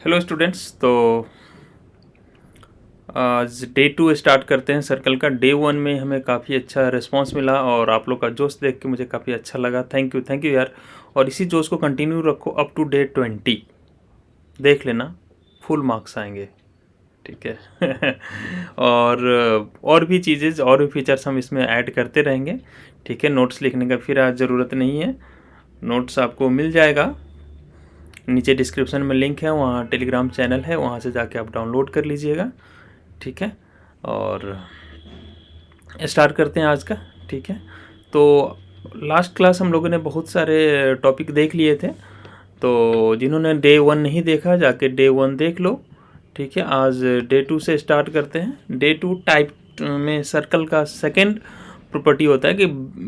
Hello students. तो आज day 2 start करते हैं सर्कल का। डे 1 में हमें काफ़ी अच्छा रिस्पांस मिला और आप लोग का जोश देख के मुझे काफ़ी अच्छा लगा। थैंक यू यार। और इसी जोश को कंटिन्यू रखो अप टू डे 20। देख लेना, फुल मार्क्स आएंगे, ठीक है। और भी चीज़ें और भी फीचर्स हम इसमें ऐड करते रहेंगे, ठीक है। नोट्स लिखने का फिर आज ज़रूरत नहीं है, नोट्स आपको मिल जाएगा। नीचे डिस्क्रिप्शन में लिंक है, वहाँ टेलीग्राम चैनल है, वहाँ से जाके आप डाउनलोड कर लीजिएगा, ठीक है। और स्टार्ट करते हैं आज का, ठीक है। तो लास्ट क्लास हम लोगों ने बहुत सारे टॉपिक देख लिए थे, तो जिन्होंने डे 1 नहीं देखा जाके डे 1 देख लो, ठीक है। आज डे 2 से स्टार्ट करते हैं। डे 2 टाइप में सर्कल का सेकेंड प्रॉपर्टी होता है कि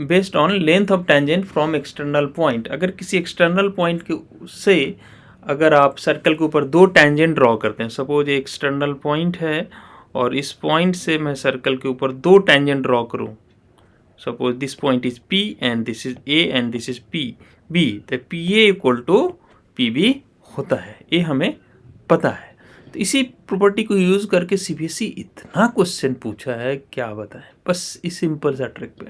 based on length of tangent from external point. अगर किसी एक्सटर्नल पॉइंट के से अगर आप सर्कल के ऊपर दो टेंजेंट ड्रॉ करते हैं, सपोज ये एक्सटर्नल पॉइंट है और इस पॉइंट से मैं सर्कल के ऊपर दो टेंजेंट ड्रॉ करूं, suppose this point is P and this is A and this is B, तो PA इक्वल टू PB होता है, ये हमें पता है। तो इसी प्रॉपर्टी को यूज़ करके CBSE इतना क्वेश्चन पूछा है, क्या बताएं, बस इस सिंपल सा ट्रिक पे।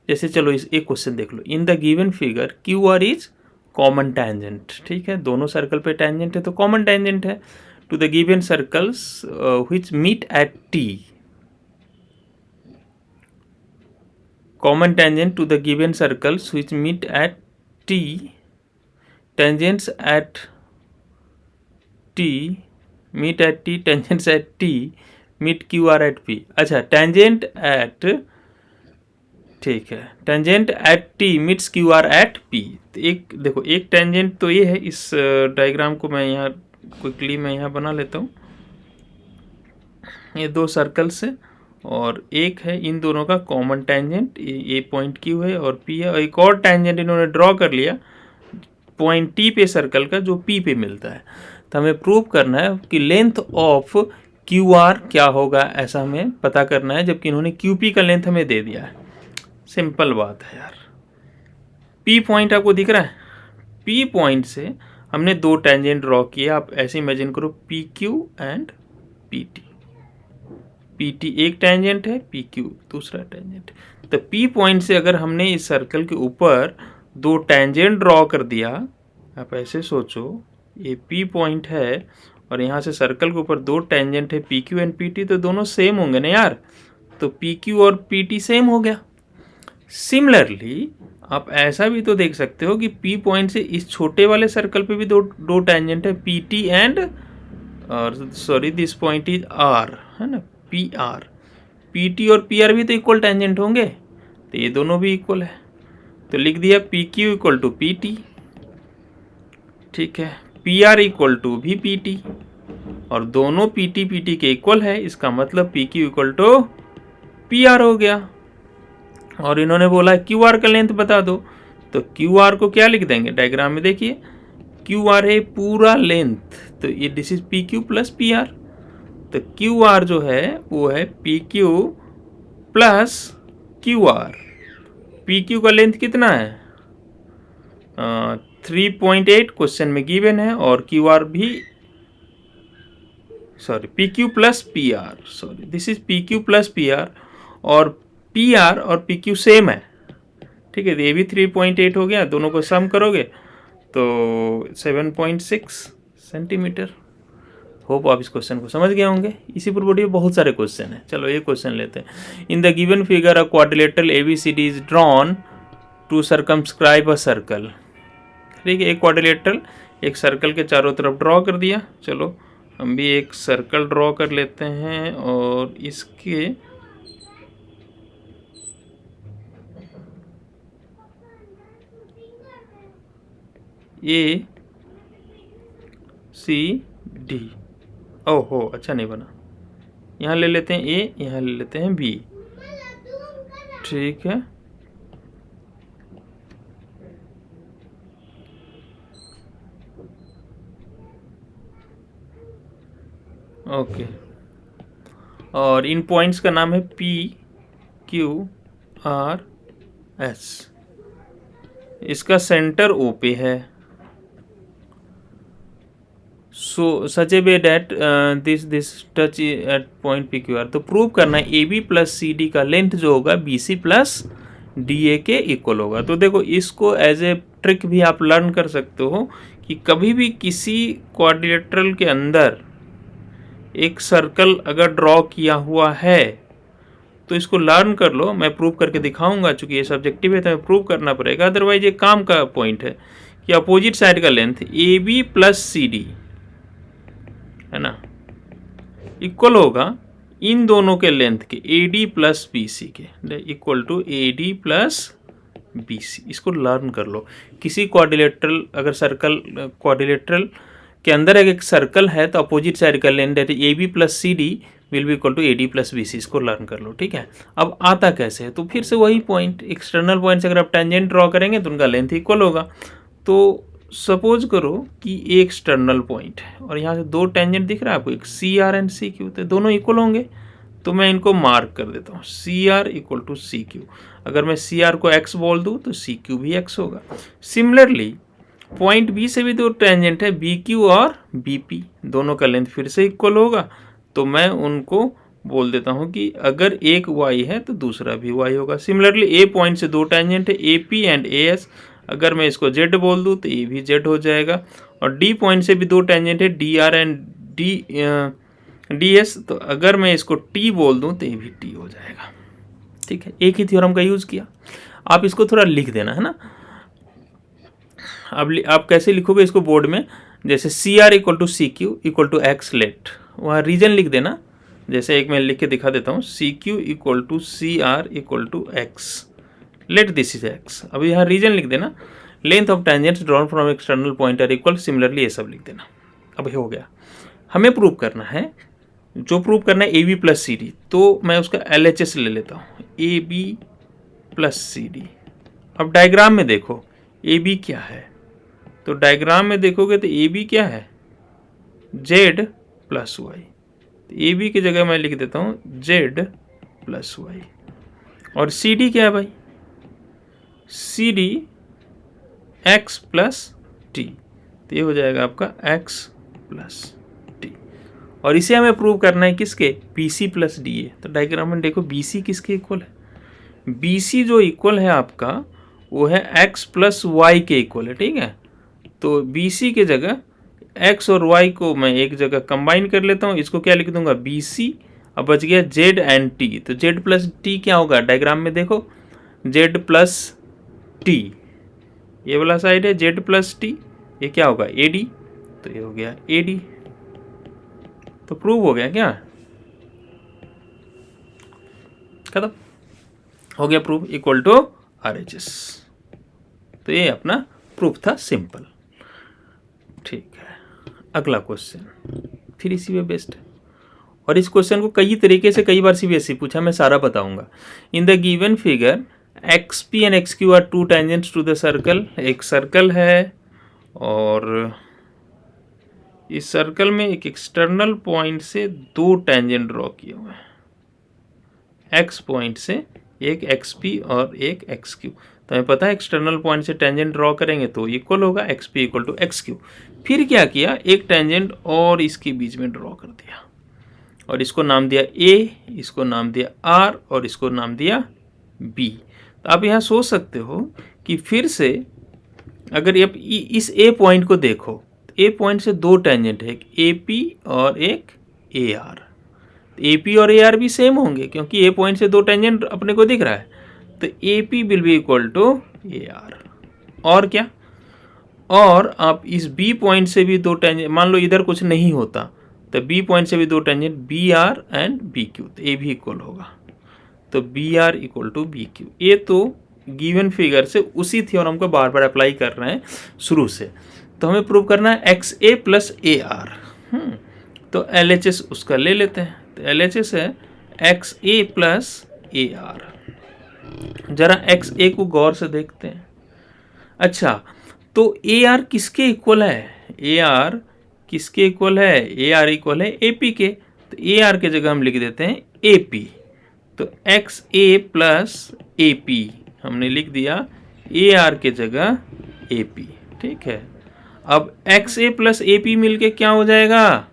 जैसे चलो इस एक क्वेश्चन देख लो। In the given figure QR is common tangent, ठीक है। दोनों सर्कल पे टेंजेंट है तो कॉमन टेंजेंट है to the given circles which meet at T। Common tangent to the given circles which meet at T, tangents at T, meet at T, tangents at T, meet QR at P। अच्छा, tangent at, ठीक है, tangent at T meets QR at P। तो एक देखो, एक tangent तो ये है, इस डायग्राम को मैं यहाँ क्विकली मैं यहाँ बना लेता हूँ। ये दो सर्कल्स है और एक है इन दोनों का कॉमन टेंजेंट, ये पॉइंट Q है और P है, और एक और टेंजेंट इन्होंने ड्रॉ कर लिया पॉइंट T पे सर्कल का जो P पे मिलता है। तो हमें प्रूव करना है कि लेंथ ऑफ QR क्या होगा, ऐसा हमें पता करना है, जबकि इन्होंने QP का लेंथ हमें दे दिया है। सिंपल बात है यार। P पॉइंट आपको दिख रहा है, P पॉइंट से हमने दो टेंजेंट ड्रॉ किए। आप ऐसे इमेजिन करो PQ एंड PT। PT एक टेंजेंट है, PQ दूसरा टेंजेंट। तो P पॉइंट से अगर हमने इस सर्कल के ऊपर दो टेंजेंट ड्रॉ कर दिया, आप ऐसे सोचो, ये P पॉइंट है और यहाँ से सर्कल के ऊपर दो टेंजेंट है PQ एंड PT, तो दोनों सेम होंगे ना यार। तो PQ और PT सेम हो गया। सिमिलरली आप ऐसा भी तो देख सकते हो कि P पॉइंट से इस छोटे वाले सर्कल पे भी दो टेंजेंट है PT एंड, और sorry this point is R, है ना, PR। PT और PR भी तो इक्वल टेंजेंट होंगे, तो ये दोनों भी इक्वल है। तो लिख दिया PQ इक्वल टू PT, ठीक है। PR इक्वल टू भी PT, और दोनों PT के इक्वल है, इसका मतलब PQ इक्वल टू PR हो गया। और इन्होंने बोला QR का लेंथ बता दो, तो QR को क्या लिख देंगे, डायग्राम में देखिए, QR है पूरा लेंथ, तो ये this is PQ plus PR। तो QR जो है वो है PQ प्लस QR। PQ का लेंथ कितना है, 3.8 क्वेश्चन में गिवन है, और QR भी, sorry PQ plus PR, sorry this is PQ plus PR, और PR और PQ सेम है, ठीक है। तो ये भी 3.8 हो गया, दोनों को सम करोगे तो 7.6 सेंटीमीटर। होप आप इस क्वेश्चन को समझ गए होंगे। इसी प्रॉपर्टी में बहुत सारे क्वेश्चन हैं, चलो ये क्वेश्चन लेते हैं। In the given figure a quadrilateral ABCD is drawn to circumscribe a circle, ठीक है। एक क्वाड्रिलेटरल एक सर्कल के चारों तरफ ड्रॉ कर दिया। चलो हम भी एक सर्कल ड्रॉ कर लेते हैं और इसके ACD, ओहो अच्छा नहीं बना, यहाँ ले लेते हैं A, यहाँ ले लेते हैं B, ठीक है। ओके, और इन पॉइंट्स का नाम है PQRS। इसका सेंटर O पे है, so such a way that this touch at point P Q R. तो प्रूव करना है A B plus C D का लेंथ जो होगा B C plus D A के इक्वल होगा। तो देखो इसको एज ए ट्रिक भी आप लर्न कर सकते हो कि कभी भी किसी क्वाड्रिलेटरल के अंदर एक सर्कल अगर ड्रॉ किया हुआ है तो इसको लर्न कर लो। मैं प्रूव करके दिखाऊंगा, चूंकि ये सब्जेक्टिव है तो मैं प्रूव करना पड़ेगा, अदरवाइज ये काम का पॉइंट है कि अपोजिट साइड का length A B plus C D है ना इक्वल होगा इन दोनों के लेंथ के A D plus B C के, equal to A D plus B C. इसको लर्न कर लो। किसी क्वाड्रिलेटरल अगर सर्कल क्वाड्रिलेटरल के अंदर एक सर्कल है तो अपोजिट साइड का length A B plus C D will be equal to A D plus B C. इसको लर्न कर लो, ठीक है। अब आता कैसे है, तो फिर से वही पॉइंट, एक्सटर्नल पॉइंट से अगर आप टेंजेंट ड्रॉ करेंगे तो उनका लेंथ इक्वल होगा। तो सपोज करो कि एक एक्सटर्नल पॉइंट है और यहाँ से दो टेंजेंट दिख रहा है आपको, एक C R and C Q, तो दोनों इक्वल होंगे। तो मैं इनको मार्क कर देता हूँ, C R equal to C Q. अगर मैं सी आर को एक्स बोल दूँ तो सी क्यू भी एक्स होगा। सिमिलरली पॉइंट बी से भी दो टेंजेंट है, बी क्यू और बी पी, दोनों का लेंथ फिर से इक्वल होगा। तो मैं उनको बोल देता हूँ कि अगर एक वाई है तो दूसरा भी वाई होगा। सिमिलरली ए पॉइंट से दो टेंजेंट है, A P and A S, अगर मैं इसको जेड बोल दूँ तो ये भी जेड हो जाएगा। और डी पॉइंट से भी दो टेंजेंट है, D R and D S, तो अगर मैं इसको टी बोल दूँ तो ये भी टी हो जाएगा, ठीक है। एक ही थ्योरम का यूज़ किया। आप इसको थोड़ा लिख देना है ना। अब आप कैसे लिखोगे इसको बोर्ड में, जैसे C R equal to C Q equal to X, let वहाँ रीजन लिख देना। जैसे एक मैं लिख के दिखा देता हूँ, C Q equal to C R equal to X, let this is X. अब यहाँ रीजन लिख देना, length of tangents drawn from external point are equal, similarly ये सब लिख देना। अब ये हो गया। हमें प्रूव करना है, जो प्रूव करना है A B plus C D, तो मैं उसका एल एच एस ले लेता हूँ, A B plus C D. अब डायग्राम में देखो ए बी क्या है, तो डायग्राम में देखोगे तो ए बी क्या है, जेड प्लस वाई। तो ए बी की जगह मैं लिख देता हूँ जेड प्लस वाई। और सी डी क्या है भाई, C D X plus T, तो ये हो जाएगा आपका एक्स प्लस टी। और इसे हमें प्रूव करना है किसके, B C plus D A. तो डायग्राम में देखो बी सी किसके इक्वल है, बी सी जो इक्वल है आपका वो है एक्स प्लस वाई के इक्वल है, ठीक है। तो बी सी के जगह एक्स और वाई को मैं एक जगह कंबाइन कर लेता हूँ, इसको क्या लिख दूंगा बी सी। अब बच गया जेड एंड टी, तो जेड प्लस टी क्या होगा, डायग्राम में देखो जेड प्लस टी, ये वाला साइड है जेड प्लस टी, ये क्या होगा ए डी, तो ये हो गया ए डी। तो प्रूव हो गया क्या, खत्म हो गया proof, equal to R H S. तो ये अपना प्रूफ था, सिंपल, ठीक है। अगला क्वेश्चन फिर इसी में बेस्ट है, और इस क्वेश्चन को कई तरीके से कई बार सीबीएसई पूछा, मैं सारा बताऊंगा। In the given figure X P and X Q are two tangents to the circle. एक सर्कल है और इस सर्कल में एक एक्सटर्नल पॉइंट से दो टेंजेंट ड्रॉ किए हुए हैं, एक्स पॉइंट से एक एक्स पी और एक एक्स क्यू। तो हमें पता है एक्सटर्नल पॉइंट से टेंजेंट ड्रॉ करेंगे तो इक्वल होगा X P equal to X Q. फिर क्या किया, एक टेंजेंट और इसके बीच में ड्रॉ कर दिया और इसको नाम दिया ए, इसको नाम दिया आर और इसको नाम दिया बी। तो आप यहाँ सोच सकते हो कि फिर से अगर आप इस ए पॉइंट को देखो, तो ए पॉइंट से दो टेंजेंट है, एक ए पी और एक ए आर। ए पी और ए आर भी सेम होंगे क्योंकि ए पॉइंट से दो टेंजेंट अपने को दिख रहा है, तो A P will be equal to A R. और क्या, और आप इस बी पॉइंट से भी दो टेंजेंट, मान लो इधर कुछ नहीं होता तो बी पॉइंट से भी दो tangent B R and B Q, तो ए भी इक्वल होगा, तो B R equal to B Q. ये तो गिवन फिगर से उसी थ्योरम को बार बार अप्लाई कर रहे हैं शुरू से। तो हमें प्रूव करना है x A plus A R. तो एल एच एस उसका ले लेते हैं, तो एल एच एस है x A plus A R. जरा एक्स ए को गौर से देखते हैं। अच्छा, तो ए आर किसके इक्वल है, ए आर किसके इक्वल है, ए आर इक्वल है ए पी के। तो ए आर के जगह हम लिख देते हैं ए पी, तो x A plus A P हमने लिख दिया, ए आर के जगह ए पी, ठीक है। अब X A plus A P मिल क्या हो जाएगा,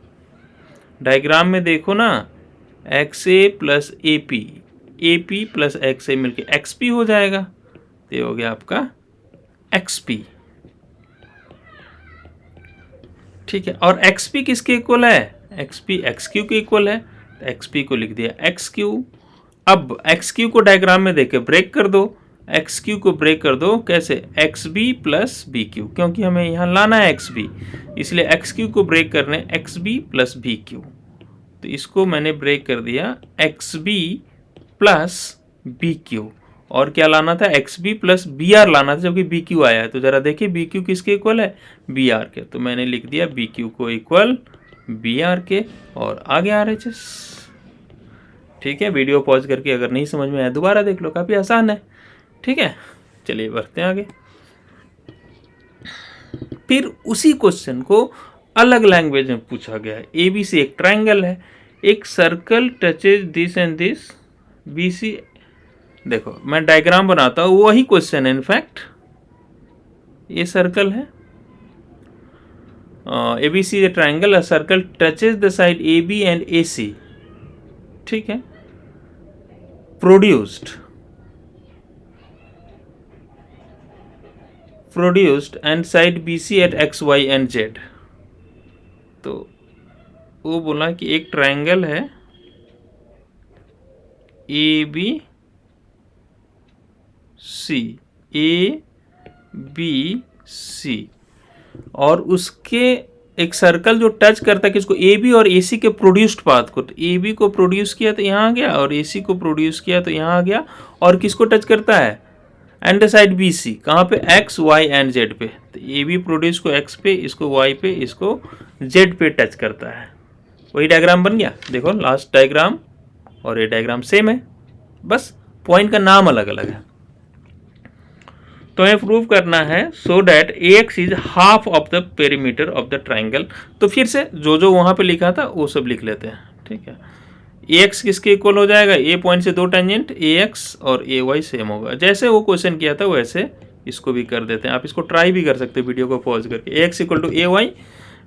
डायग्राम में देखो ना, X A plus A P plus X A मिल एक्स पी हो जाएगा। तो ये हो गया आपका एक्स पी। ठीक है, और एक्स पी किसके इक्वल है, एक्स पी एक्स क्यू के इक्वल है, तो एक्स पी को लिख दिया एक्स क्यू। अब एक्स क्यू को डायग्राम में देके ब्रेक कर दो, एक्स क्यू को ब्रेक कर दो कैसे, X B plus B Q, क्योंकि हमें यहाँ लाना है एक्स बी, इसलिए एक्स क्यू को ब्रेक करने X B plus B Q. तो इसको मैंने ब्रेक कर दिया X B plus B Q, और क्या लाना था, X B plus B R लाना था, जबकि बी क्यू आया है। तो जरा देखिए बी क्यू किसके इक्वल है, बी आर के। तो मैंने लिख दिया बी क्यू को इक्वल बी आर के, और आगे आर एच एस। ठीक है, वीडियो पॉज करके अगर नहीं समझ में आया दोबारा देख लो, काफ़ी आसान है। ठीक है, चलिए बढ़ते हैं आगे। फिर उसी क्वेश्चन को अलग लैंग्वेज में पूछा गया है। ए बी सी एक ट्रायंगल है, एक circle touches this and this, B C, देखो मैं डायग्राम बनाता हूँ, वही क्वेश्चन है इनफैक्ट। ये सर्कल है, A B C triangle, a circle touches the side A B and A C. ठीक है, produced and side B C at X Y and Z. तो वो बोला कि एक ट्रायंगल है ए बी सी, और उसके एक सर्कल जो टच करता है किसको, ए बी और ए सी के प्रोड्यूस्ड पाथ को। तो ए बी को प्रोड्यूस किया तो यहाँ आ गया, और ए सी को प्रोड्यूस किया तो यहाँ आ गया, और किसको टच करता है, एंड साइड बी सी, कहाँ पे, एक्स वाई एंड जेड पे। तो ए बी प्रोड्यूस को एक्स पे, इसको वाई पे, इसको जेड पे टच करता है। वही डायग्राम बन गया, देखो लास्ट डायग्राम और ये डायग्राम सेम है, बस पॉइंट का नाम अलग अलग है। तो हमें प्रूव करना है so that A x is half of the perimeter of the triangle. तो फिर से जो जो वहाँ पे लिखा था वो सब लिख लेते हैं। ठीक है, ए एक्स किसके इक्वल हो जाएगा, ए पॉइंट से दो टेंजेंट, ए एक्स और ए वाई सेम होगा। जैसे वो क्वेश्चन किया था वैसे इसको भी कर देते हैं। आप इसको ट्राई भी कर सकते हैं वीडियो को पॉज करके। A X equal to A Y,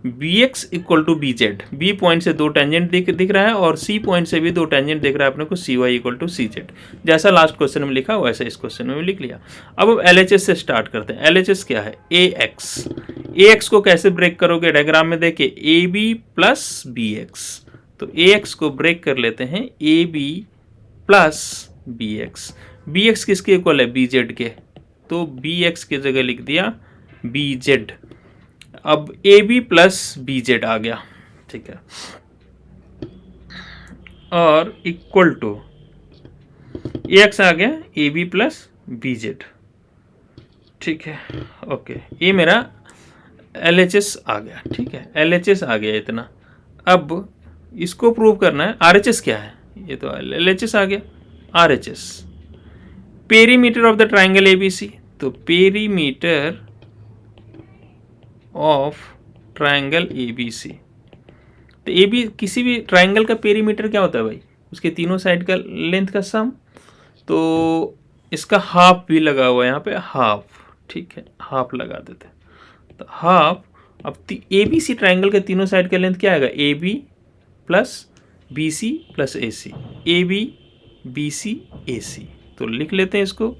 B X equal to B Z. B point से दो टेंजेंट दिख रहा है और सी पॉइंट से भी दो टेंजेंट दिख रहा है अपने को, C Y equal to C Z. जैसा लास्ट क्वेश्चन में लिखा वैसे इस क्वेश्चन में भी लिख लिया। अब एल एच एस से स्टार्ट करते हैं। एल एच एस क्या है, ए एक्स। ए एक्स को कैसे ब्रेक करोगे, डायग्राम में देखे A B plus B X. तो ए एक्स को ब्रेक कर लेते हैं A B plus B X. B X किसके इक्वल है, बी जेड के। तो बी एक्स की जगह लिख दिया बी जेड। अब A B plus B Z आ गया। ठीक है, और इक्वल टू ए एक्स आ गया A B plus B Z. ठीक है, ओके, ये मेरा एल एच एस आ गया। ठीक है, एल एच एस आ गया इतना। अब इसको प्रूव करना है। आर एच एस क्या है, ये तो एल एच एस आ गया। R H S perimeter of the triangle A B C. तो perimeter of triangle A B C. तो ए बी, किसी भी ट्राइंगल का पेरीमीटर क्या होता है भाई, उसके तीनों साइड का लेंथ का सम। तो इसका हाफ भी लगा हुआ है यहाँ पे, हाफ। ठीक है, हाफ लगा देते हैं। तो हाफ, अब ए बी सी ट्राइंगल के तीनों साइड का लेंथ क्या आएगा, A B plus B C plus A C, A B B C A C. तो लिख लेते हैं इसको,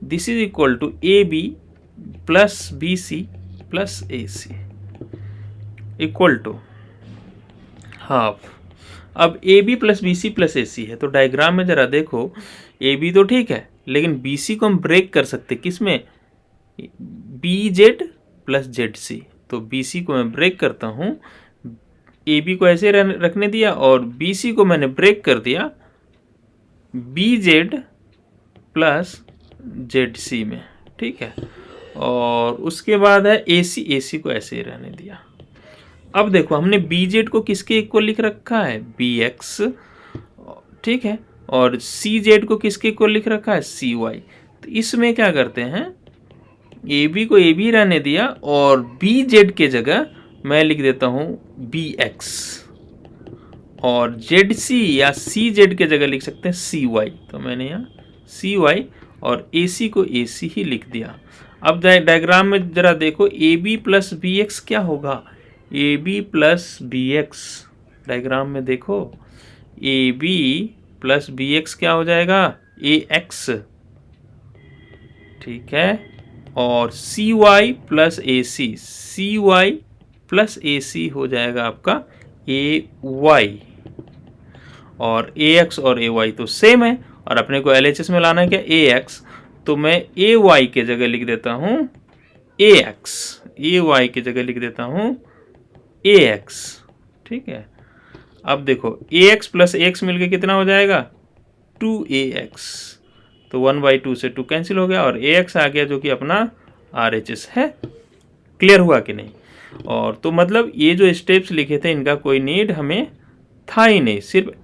this is equal to A B plus B C plus A C equal to half. अब A B plus B C plus A C है। तो डायग्राम में जरा देखो, ए बी तो ठीक है, लेकिन बी सी को हम ब्रेक कर सकते किस में, B Z plus Z C. तो बी सी को मैं ब्रेक करता हूँ, ए बी को ऐसे रखने दिया और बी सी को मैंने ब्रेक कर दिया B Z plus Z C में। ठीक है, और उसके बाद है ए सी को ऐसे ही रहने दिया। अब देखो हमने बी जेड को किसके इक्वल लिख रखा है, बी एक्स। ठीक है, और सी जेड को किसके इक्वल लिख रखा है, सी वाई। तो इसमें क्या करते हैं, ए बी को ए बी रहने दिया और बी जेड के जगह मैं लिख देता हूँ बी एक्स, और जेड सी या सी जेड के जगह लिख सकते हैं सी वाई। तो मैंने यहाँ सी वाई और ए सी को ए सी ही लिख दिया। अब डायग्राम में जरा देखो, A B plus B X क्या होगा, A B plus B X, diagram में देखो A B plus B X क्या हो जाएगा, ए एक्स, ठीक है, और C Y plus A C, C Y plus A C हो जाएगा आपका ए वाई, और ए एक्स और ए वाई तो सेम है, और अपने को एल एच एस में लाना है क्या, ए एक्स, तो मैं ए वाई के जगह लिख देता हूँ ए एक्स, ए वाई की जगह लिख देता हूँ ए एक्स, ठीक है। अब देखो ए एक्स प्लस एक्स मिलके कितना हो जाएगा, 2ax, तो 1/2 से 2 कैंसिल हो गया और ax आ गया जो कि अपना RHS है। क्लियर हुआ कि नहीं? और तो मतलब ये जो स्टेप्स लिखे थे इनका कोई नीड हमें था ही नहीं, सिर्फ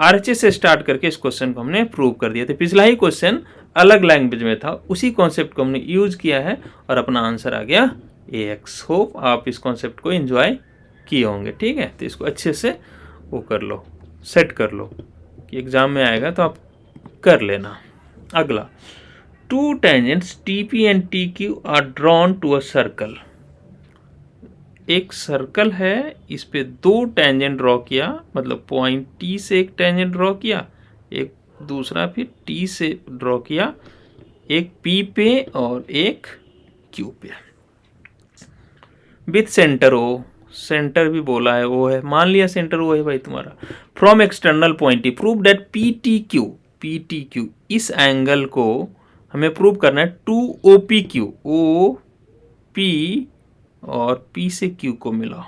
RHS से स्टार्ट करके इस क्वेश्चन को हमने प्रूव कर दिया था। पिछला ही क्वेश्चन अलग लैंग्वेज में था, उसी कॉन्सेप्ट को हमने यूज किया है और अपना आंसर आ गया ax। होप आप इस कॉन्सेप्ट को एंजॉय किए होंगे, ठीक है। तो इसको अच्छे से वो कर लो, सेट कर लो कि एग्जाम में आएगा तो आप कर लेना। अगला, two tangents TP and TQ are drawn to a circle. एक सर्कल है, इस पे दो टेंजेंट ड्रॉ किया, मतलब पॉइंट T से एक टेंजेंट ड्रॉ किया, एक दूसरा फिर T से ड्रॉ किया, एक P पे और एक Q पे, विथ सेंटर O, सेंटर भी बोला है वो है, मान लिया सेंटर वो है भाई तुम्हारा। From external point T prove that PTQ इस एंगल को हमें प्रूव करना है 2OPQ, OP और P से Q को मिलाओ,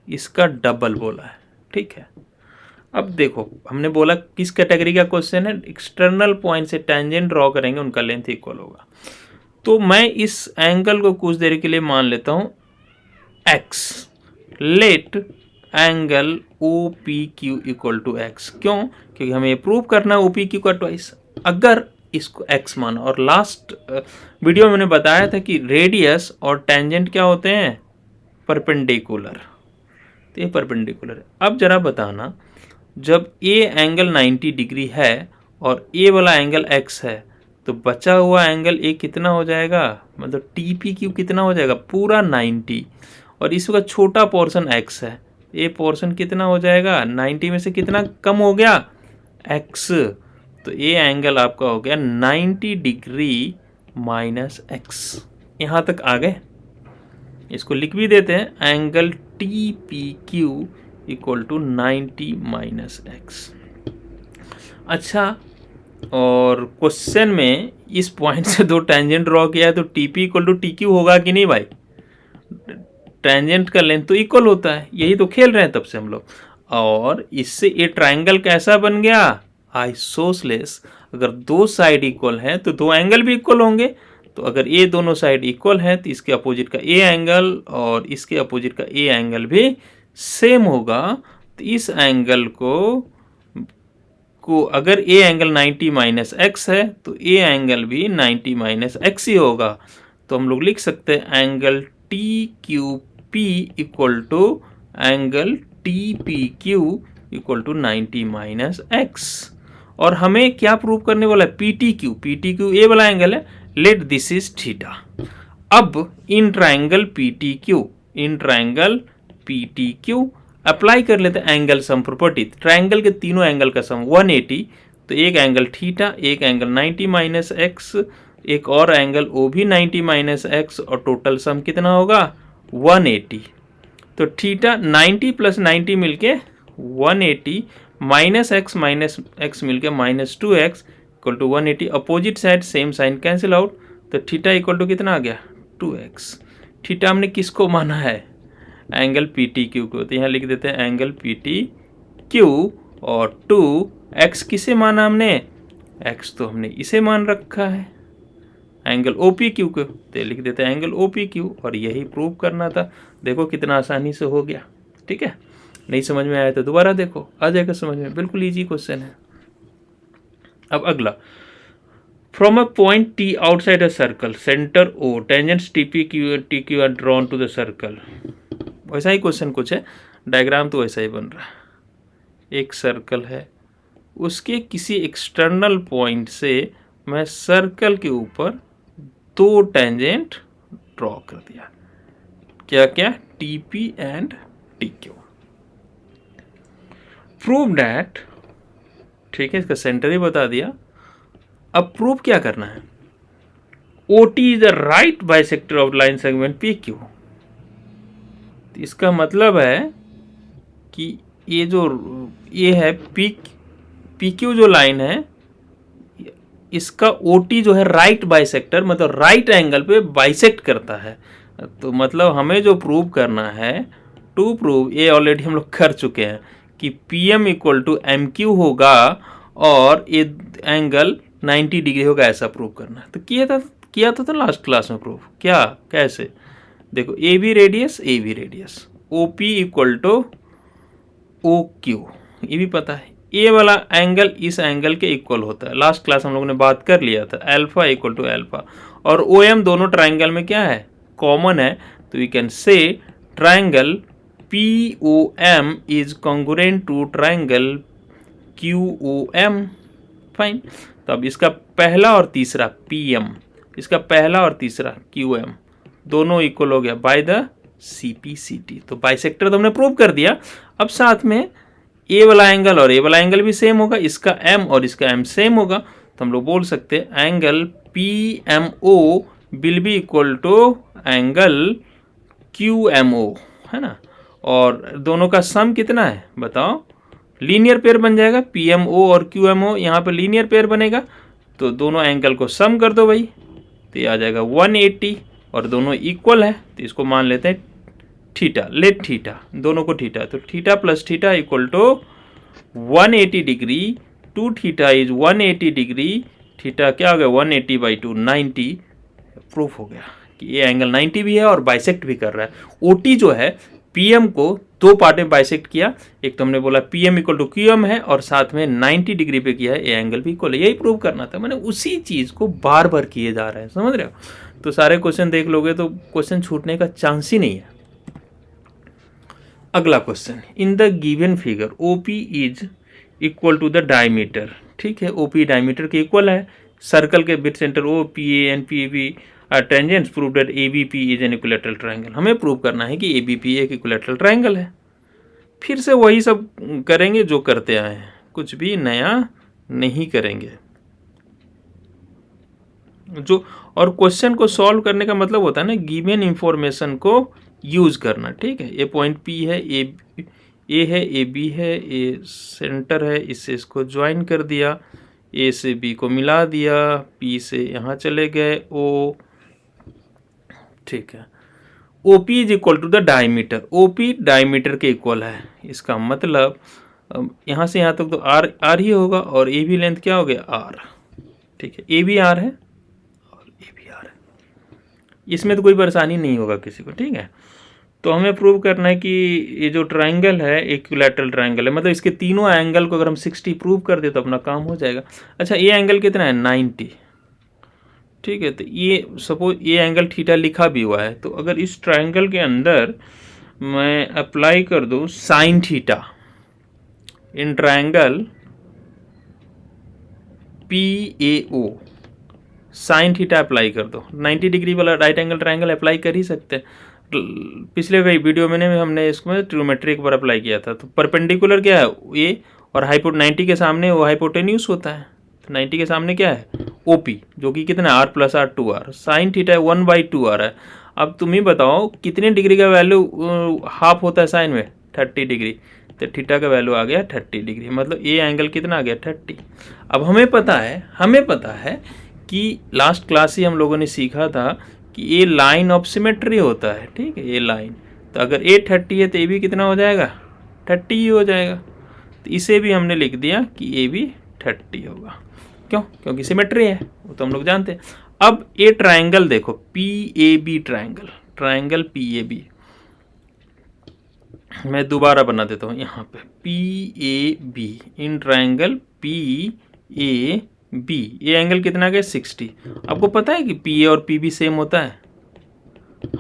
इसका डबल बोला है, ठीक है। अब देखो हमने बोला किस कैटेगरी का क्वेश्चन है, एक्सटर्नल पॉइंट से टेंजेंट ड्रॉ करेंगे उनका लेंथ इक्वल होगा। तो मैं इस एंगल को कुछ देर के लिए मान लेता हूं x, let angle OPQ equal to x। क्यों? क्योंकि हमें ये प्रूव करना है OPQ का ट्वाइस। अगर इसको x माना, और लास्ट वीडियो में मैंने बताया था कि रेडियस और टेंजेंट क्या होते हैं, परपेंडिकुलर, तो ये परपेंडिकुलर है। अब जरा बताना, जब A एंगल 90 डिग्री है और A वाला एंगल x है, तो बचा हुआ एंगल A कितना हो जाएगा, मतलब TPQ कितना हो जाएगा, पूरा 90, और इसका छोटा पोर्शन x है, ये पोर्शन कितना हो जाएगा, 90 में से कितना कम हो गया, x, तो ये एंगल आपका हो गया 90 डिग्री माइनस x। यहाँ तक आ गए, इसको लिख भी देते हैं, angle TPQ equal to 90 minus x। अच्छा, और क्वेश्चन में इस पॉइंट से दो टेंजेंट ड्रॉ किया है, तो TP इक्वल टू TQ होगा कि नहीं भाई, टेंजेंट का लेंथ तो इक्वल होता है, यही तो खेल रहे हैं तब से हम लोग। और इससे ये ट्राइंगल कैसा बन गया, आइसोसेलेस। अगर दो साइड इक्वल हैं तो दो एंगल भी इक्वल होंगे, तो अगर ये दोनों साइड इक्वल हैं तो इसके अपोजिट का ए एंगल और इसके अपोजिट का ए एंगल भी सेम होगा। तो इस एंगल को अगर ए एंगल 90 माइनस एक्स है तो ए एंगल भी 90 माइनस एक्स ही होगा। तो हम लोग लिख सकते हैं angle TQP equal to angle TPQ equal to 90 minus X. और हमें क्या प्रूव करने वाला है, PTQ ए वाला एंगल है, लेट दिस इज थीटा। अब इन ट्राइंगल PTQ अप्लाई कर लेते हैं एंगल सम प्रॉपर्टी। ट्राइंगल के तीनों एंगल का सम 180, तो एक एंगल थीटा, एक एंगल 90 माइनस एक्स, एक और एंगल O भी 90 माइनस एक्स, और टोटल सम कितना होगा 180। तो थीटा 90 प्लस 90 मिलके 180 माइनस एक्स मिलके minus 2x equal to 180। Opposite side same sign cancel out, तो थीटा इक्वल टू कितना आ गया 2x। थीटा हमने किसको माना है, एंगल PTQ को, तो यहाँ लिख देते हैं एंगल PTQ, और 2x किसे माना हमने, x तो हमने इसे मान रखा है, एंगल OPQ को, तो लिख देते हैं एंगल OPQ, और यही प्रूव करना था। देखो कितना आसानी से हो गया, ठीक है। नहीं समझ में आया तो दोबारा देखो, आ जाएगा समझ में, बिल्कुल इजी क्वेश्चन है। अब अगला, from a point T outside a circle, centre O, tangents TQ are drawn to the circle. वैसा ही क्वेश्चन कुछ है, डायग्राम तो वैसा ही बन रहा है। एक सर्कल है, उसके किसी एक्सटर्नल पॉइंट से मैं सर्कल के ऊपर दो टेंजेंट ड्रॉ कर दिया। क्या क्या? T P and T Q. Prove that, ठीक है, इसका सेंटर ही बता दिया। अब प्रूव क्या करना है? O T is the right bisector of line segment P Q. इसका मतलब है कि ये है पी क्यू जो लाइन है, इसका ओ टी जो है राइट बाइसेक्टर, मतलब राइट एंगल पे बाइसेक्ट करता है। तो मतलब हमें जो प्रूव करना है, टू प्रूव, ये ऑलरेडी हम लोग कर चुके हैं कि P M equal to M Q होगा और ये एंगल 90 डिग्री होगा, ऐसा प्रूव करना है। तो किया था लास्ट क्लास में प्रूव। क्या? कैसे? देखो, A B radius, O P equal to O Q, ये भी पता है। ए वाला एंगल इस एंगल के इक्वल होता है, लास्ट क्लास हम लोगों ने बात कर लिया था, अल्फा इक्वल टू अल्फा। और ओ एम दोनों ट्राइंगल में क्या है? कॉमन है। तो we can say triangle P O M is congruent to triangle Q O M. Fine. तो अब इसका पहला और तीसरा पी एम, इसका पहला और तीसरा क्यू एम दोनों इक्वल हो गया by the C P C T. तो बाइसेक्टर तो हमने प्रूव कर दिया। अब साथ में ए वाला एंगल और ए वाला एंगल भी सेम होगा, इसका एम और इसका एम सेम होगा। तो हम लोग बोल सकते हैं angle P M O will be equal to angle Q M O, है ना। और दोनों का सम कितना है बताओ? लीनियर पेयर बन जाएगा, पी एम ओ और क्यू एम ओ यहाँ पे लीनियर पेयर बनेगा। तो दोनों एंगल को सम कर दो भाई, तो ये आ जाएगा 180 और दोनों इक्वल है। तो इसको मान लेते हैं थीटा, लेट थीटा, दोनों को थीटा। तो theta plus theta equal to 180 degree, two theta is 180 degree, theta क्या हो गया? 180/2, 90। प्रूफ हो गया कि ये एंगल 90 भी है और बाइसेक्ट भी कर रहा है। ओ टी जो है पीएम को दो पार्ट में बाइसेक्ट किया, एक तो हमने बोला पीएम इक्वल टू क्यूएम है और साथ में 90 डिग्री पे किया है, ये एंगल भी इक्वल है। यही प्रूव करना था, मैंने उसी चीज को बार बार किए जा रहे हैं, समझ रहे हो। तो सारे क्वेश्चन देख लोगे तो क्वेश्चन छूटने का चांस ही नहीं है। अगला question, in the given figure OP is equal to the diameter. ठीक है, ओपी डायमीटर के इक्वल है। सर्कल के with centre O P A and P B tangents prove that ABP is an equilateral triangle. हमें prove करना है कि ABP एक इक्विलैटरल ट्रायंगल है। फिर से वही सब करेंगे जो करते आए हैं, कुछ भी नया नहीं करेंगे। जो और क्वेश्चन को सॉल्व करने का मतलब होता है ना, गिवन इंफॉर्मेशन को यूज करना। ठीक है, ये पॉइंट पी है, ए है, ए बी है, ए सेंटर है, इससे इसको ज्वाइन कर दिया, ए से बी को मिला दिया, पी से यहाँ चले गए ओ। ठीक है, O P is equal to the diameter, O P diameter के इक्वल है। इसका मतलब यहाँ से यहाँ तक तो आर ही होगा और ए बी लेंथ क्या हो गया? आर। ठीक है, ए भी आर है और ए भी आर है, इसमें तो कोई परेशानी नहीं होगा किसी को। ठीक है, तो हमें प्रूव करना है कि ये जो ट्रायंगल है इक्विलैटरल ट्रायंगल है, मतलब इसके तीनों एंगल को अगर हम 60 प्रूव कर दे तो अपना काम हो जाएगा। अच्छा, ये एंगल कितना है? 90। ठीक है, तो ये सपोज ये एंगल थीटा लिखा भी हुआ है, तो अगर इस ट्रायंगल के अंदर मैं अप्लाई कर दूं sine theta in triangle P A O, sine theta apply कर दो, 90 डिग्री वाला राइट एंगल ट्रायंगल अप्लाई कर ही सकते हैं। पिछले वीडियो में हमने इसको ट्रिग्नोमेट्री पर अप्लाई किया था। तो परपेंडिकुलर क्या है? ये और 90 के सामने वो हाइपोटेन्यूस होता है। तो 90 के सामने क्या है? ओपी, जो कि कितना है? R plus R 2r, sine theta 1/2 आ रहा है। अब तुम ही बताओ कितने डिग्री का वैल्यू हाफ होता है साइन में? 30 डिग्री। तो थीटा का वैल्यू आ गया 30 डिग्री, मतलब ये एंगल कितना आ गया? 30। अब हमें पता है कि लास्ट क्लास ही हम लोगों ने सीखा था कि ये लाइन ऑफ सिमेट्री होता है। ठीक है, ये लाइन, तो अगर ए 30 है तो ए भी कितना हो जाएगा? 30 ही हो जाएगा। तो इसे भी हमने लिख दिया कि ए भी 30 होगा। क्यों? क्योंकि सिमेट्री है, वो तो हम लोग जानते हैं। अब ये ट्रायंगल देखो, P A B triangle, triangle P A B, मैं दोबारा बना देता हूँ यहाँ पे, P A B, in triangle P A B, ये एंगल कितना गया? 60। आपको पता है कि पी ए और पी बी सेम होता है?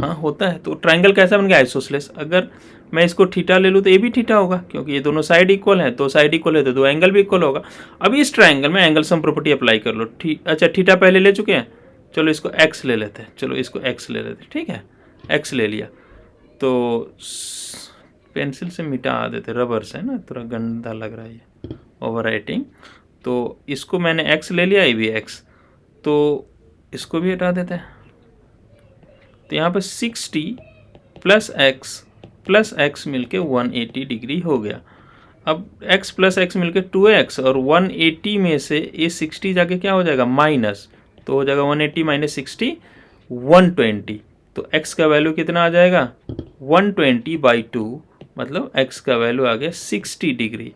हाँ, होता है। तो ट्रायंगल कैसा बन गया? आइसोसेलेस। अगर मैं इसको थीटा ले लूँ तो ये भी थीटा होगा, क्योंकि ये दोनों साइड इक्वल है, दो साइड इक्वल है तो दो एंगल भी इक्वल होगा। अब इस ट्रायंगल में एंगल सम प्रॉपर्टी अप्लाई कर लो। अच्छा, थीटा पहले ले चुके हैं, चलो इसको x ले लेते हैं, चलो इसको x ले लेते हैं, ठीक है, x ले लिया तो पेंसिल से मिटा देते, रबर से ना, थोड़ा गंदा लग रहा है ये ओवर राइटिंग। तो इसको मैंने x ले लिया, ये भी x, तो इसको भी हटा देते हैं। तो यहाँ पे 60 प्लस x मिलके 180 डिग्री हो गया। अब x प्लस x मिलके 2x, और 180 में से ये 60 जाके क्या हो जाएगा, माइनस, तो हो जाएगा 180 माइनस 60 120। तो x का वैल्यू कितना आ जाएगा, 120/2, मतलब x का वैल्यू आ गया 60 डिग्री।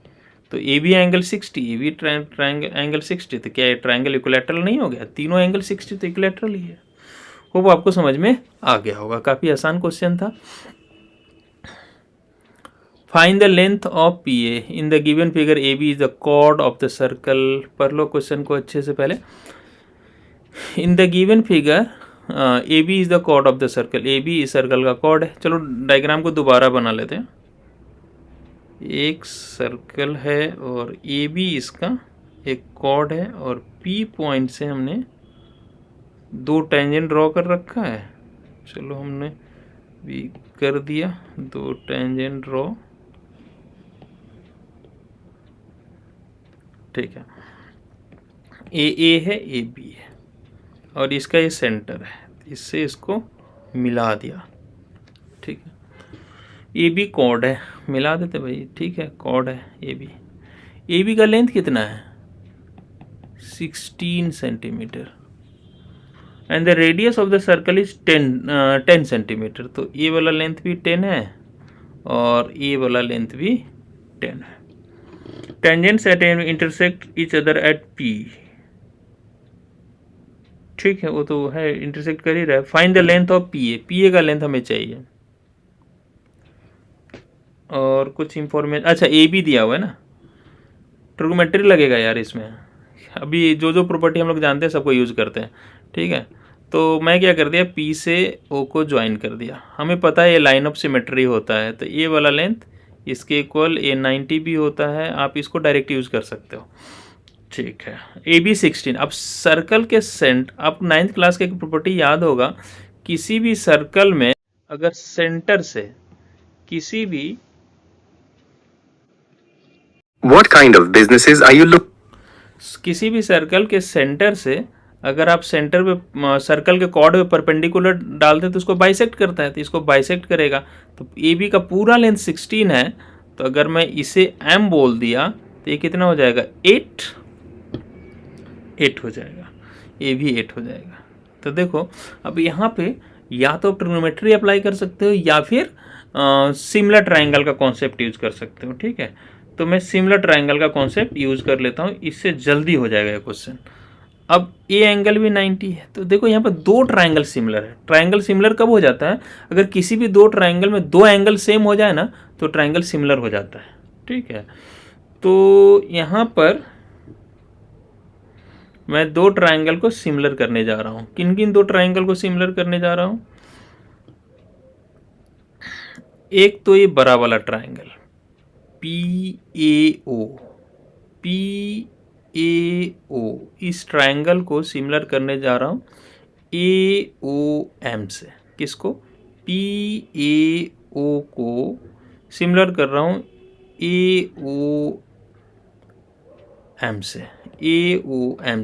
तो A B angle 60, A B angle 60, तो क्या ये ट्रायंगल इक्विलैटरल नहीं हो गया, तीनों एंगल 60 तो इक्विलैटरल ही है। होप आपको समझ में आ गया होगा, काफ़ी आसान क्वेश्चन था। Find the length of P A in the given figure, A B is the chord of the circle. पढ़ लो क्वेश्चन को अच्छे से पहले। In the given figure A B is the chord of the circle, A B इस circle का chord है। चलो डायग्राम को दोबारा बना लेते हैं। एक सर्कल है और ए बी इसका एक कॉर्ड है, और पी पॉइंट से हमने दो टेंजेंट ड्रॉ कर रखा है। चलो हमने भी कर दिया, दो टेंजेंट ड्रॉ, ठीक है। ए है, ए बी है, और इसका ये सेंटर है, इससे इसको मिला दिया, ठीक है। ए बी कॉर्ड है, मिला देते भाई, ठीक है, कॉर्ड है ए बी। ए बी का लेंथ कितना है, 16 centimetre, and the radius of the circle is 10 centimetre. तो ए वाला लेंथ भी 10 है और ए वाला लेंथ भी 10 है। Tangents at intersect each other at P, ठीक है, वो तो है, इंटरसेक्ट कर ही रहा है। Find the length of P A, P A का लेंथ हमें चाहिए। और कुछ इंफॉर्मेशन, अच्छा ए बी दिया हुआ है ना, ट्रिग्नोमेट्री लगेगा यार इसमें। अभी जो जो प्रॉपर्टी हम लोग जानते हैं सबको यूज़ करते हैं, ठीक है। तो मैं क्या कर दिया, पी से ओ को ज्वाइन कर दिया। हमें पता है ये लाइन ऑफ सिमेट्री होता है, तो ए वाला लेंथ इसके इक्वल ए 90 भी होता है, आप इसको डायरेक्ट यूज़ कर सकते हो, ठीक है। A B 16। अब सर्कल के आपको 9th क्लास का एक प्रॉपर्टी याद होगा, किसी भी सर्कल में अगर सेंटर से किसी भी What kind of businesses are you किसी भी सर्कल के सेंटर से अगर आप सेंटर पे सर्कल के कॉर्ड पे परपेंडिकुलर डालते तो उसको बाइसेक्ट करता है, तो इसको बाइसेक्ट करेगा। तो ए बी का पूरा लेंथ 16 है, तो अगर मैं इसे m बोल दिया तो ये कितना हो जाएगा, 8 हो जाएगा, ये भी 8 हो जाएगा। तो देखो अब यहाँ पे या तो ट्रिग्नोमेट्री अप्लाई कर सकते हो या फिर सिमिलर ट्रायंगल का कॉन्सेप्ट यूज़ कर सकते हो, ठीक है। तो मैं सिमिलर ट्रायंगल का कॉन्सेप्ट यूज़ कर लेता हूँ, इससे जल्दी हो जाएगा ये क्वेश्चन। अब ए एंगल भी 90 है, तो देखो यहाँ पर दो ट्रायंगल सिमिलर है। ट्रायंगल सिमिलर कब हो जाता है, अगर किसी भी दो ट्रायंगल में दो एंगल सेम हो जाए ना, तो ट्रायंगल सिमिलर हो जाता है, ठीक है। तो यहाँ पर मैं दो ट्रायंगल को सिमिलर करने जा रहा हूँ। किन किन दो ट्रायंगल को सिमिलर करने जा रहा हूँ, एक तो ये बड़ा वाला ट्रायंगल PAO, इस ट्रायंगल को सिमिलर करने जा रहा हूँ AOM से। किसको, PAO को सिमिलर कर रहा हूँ AOM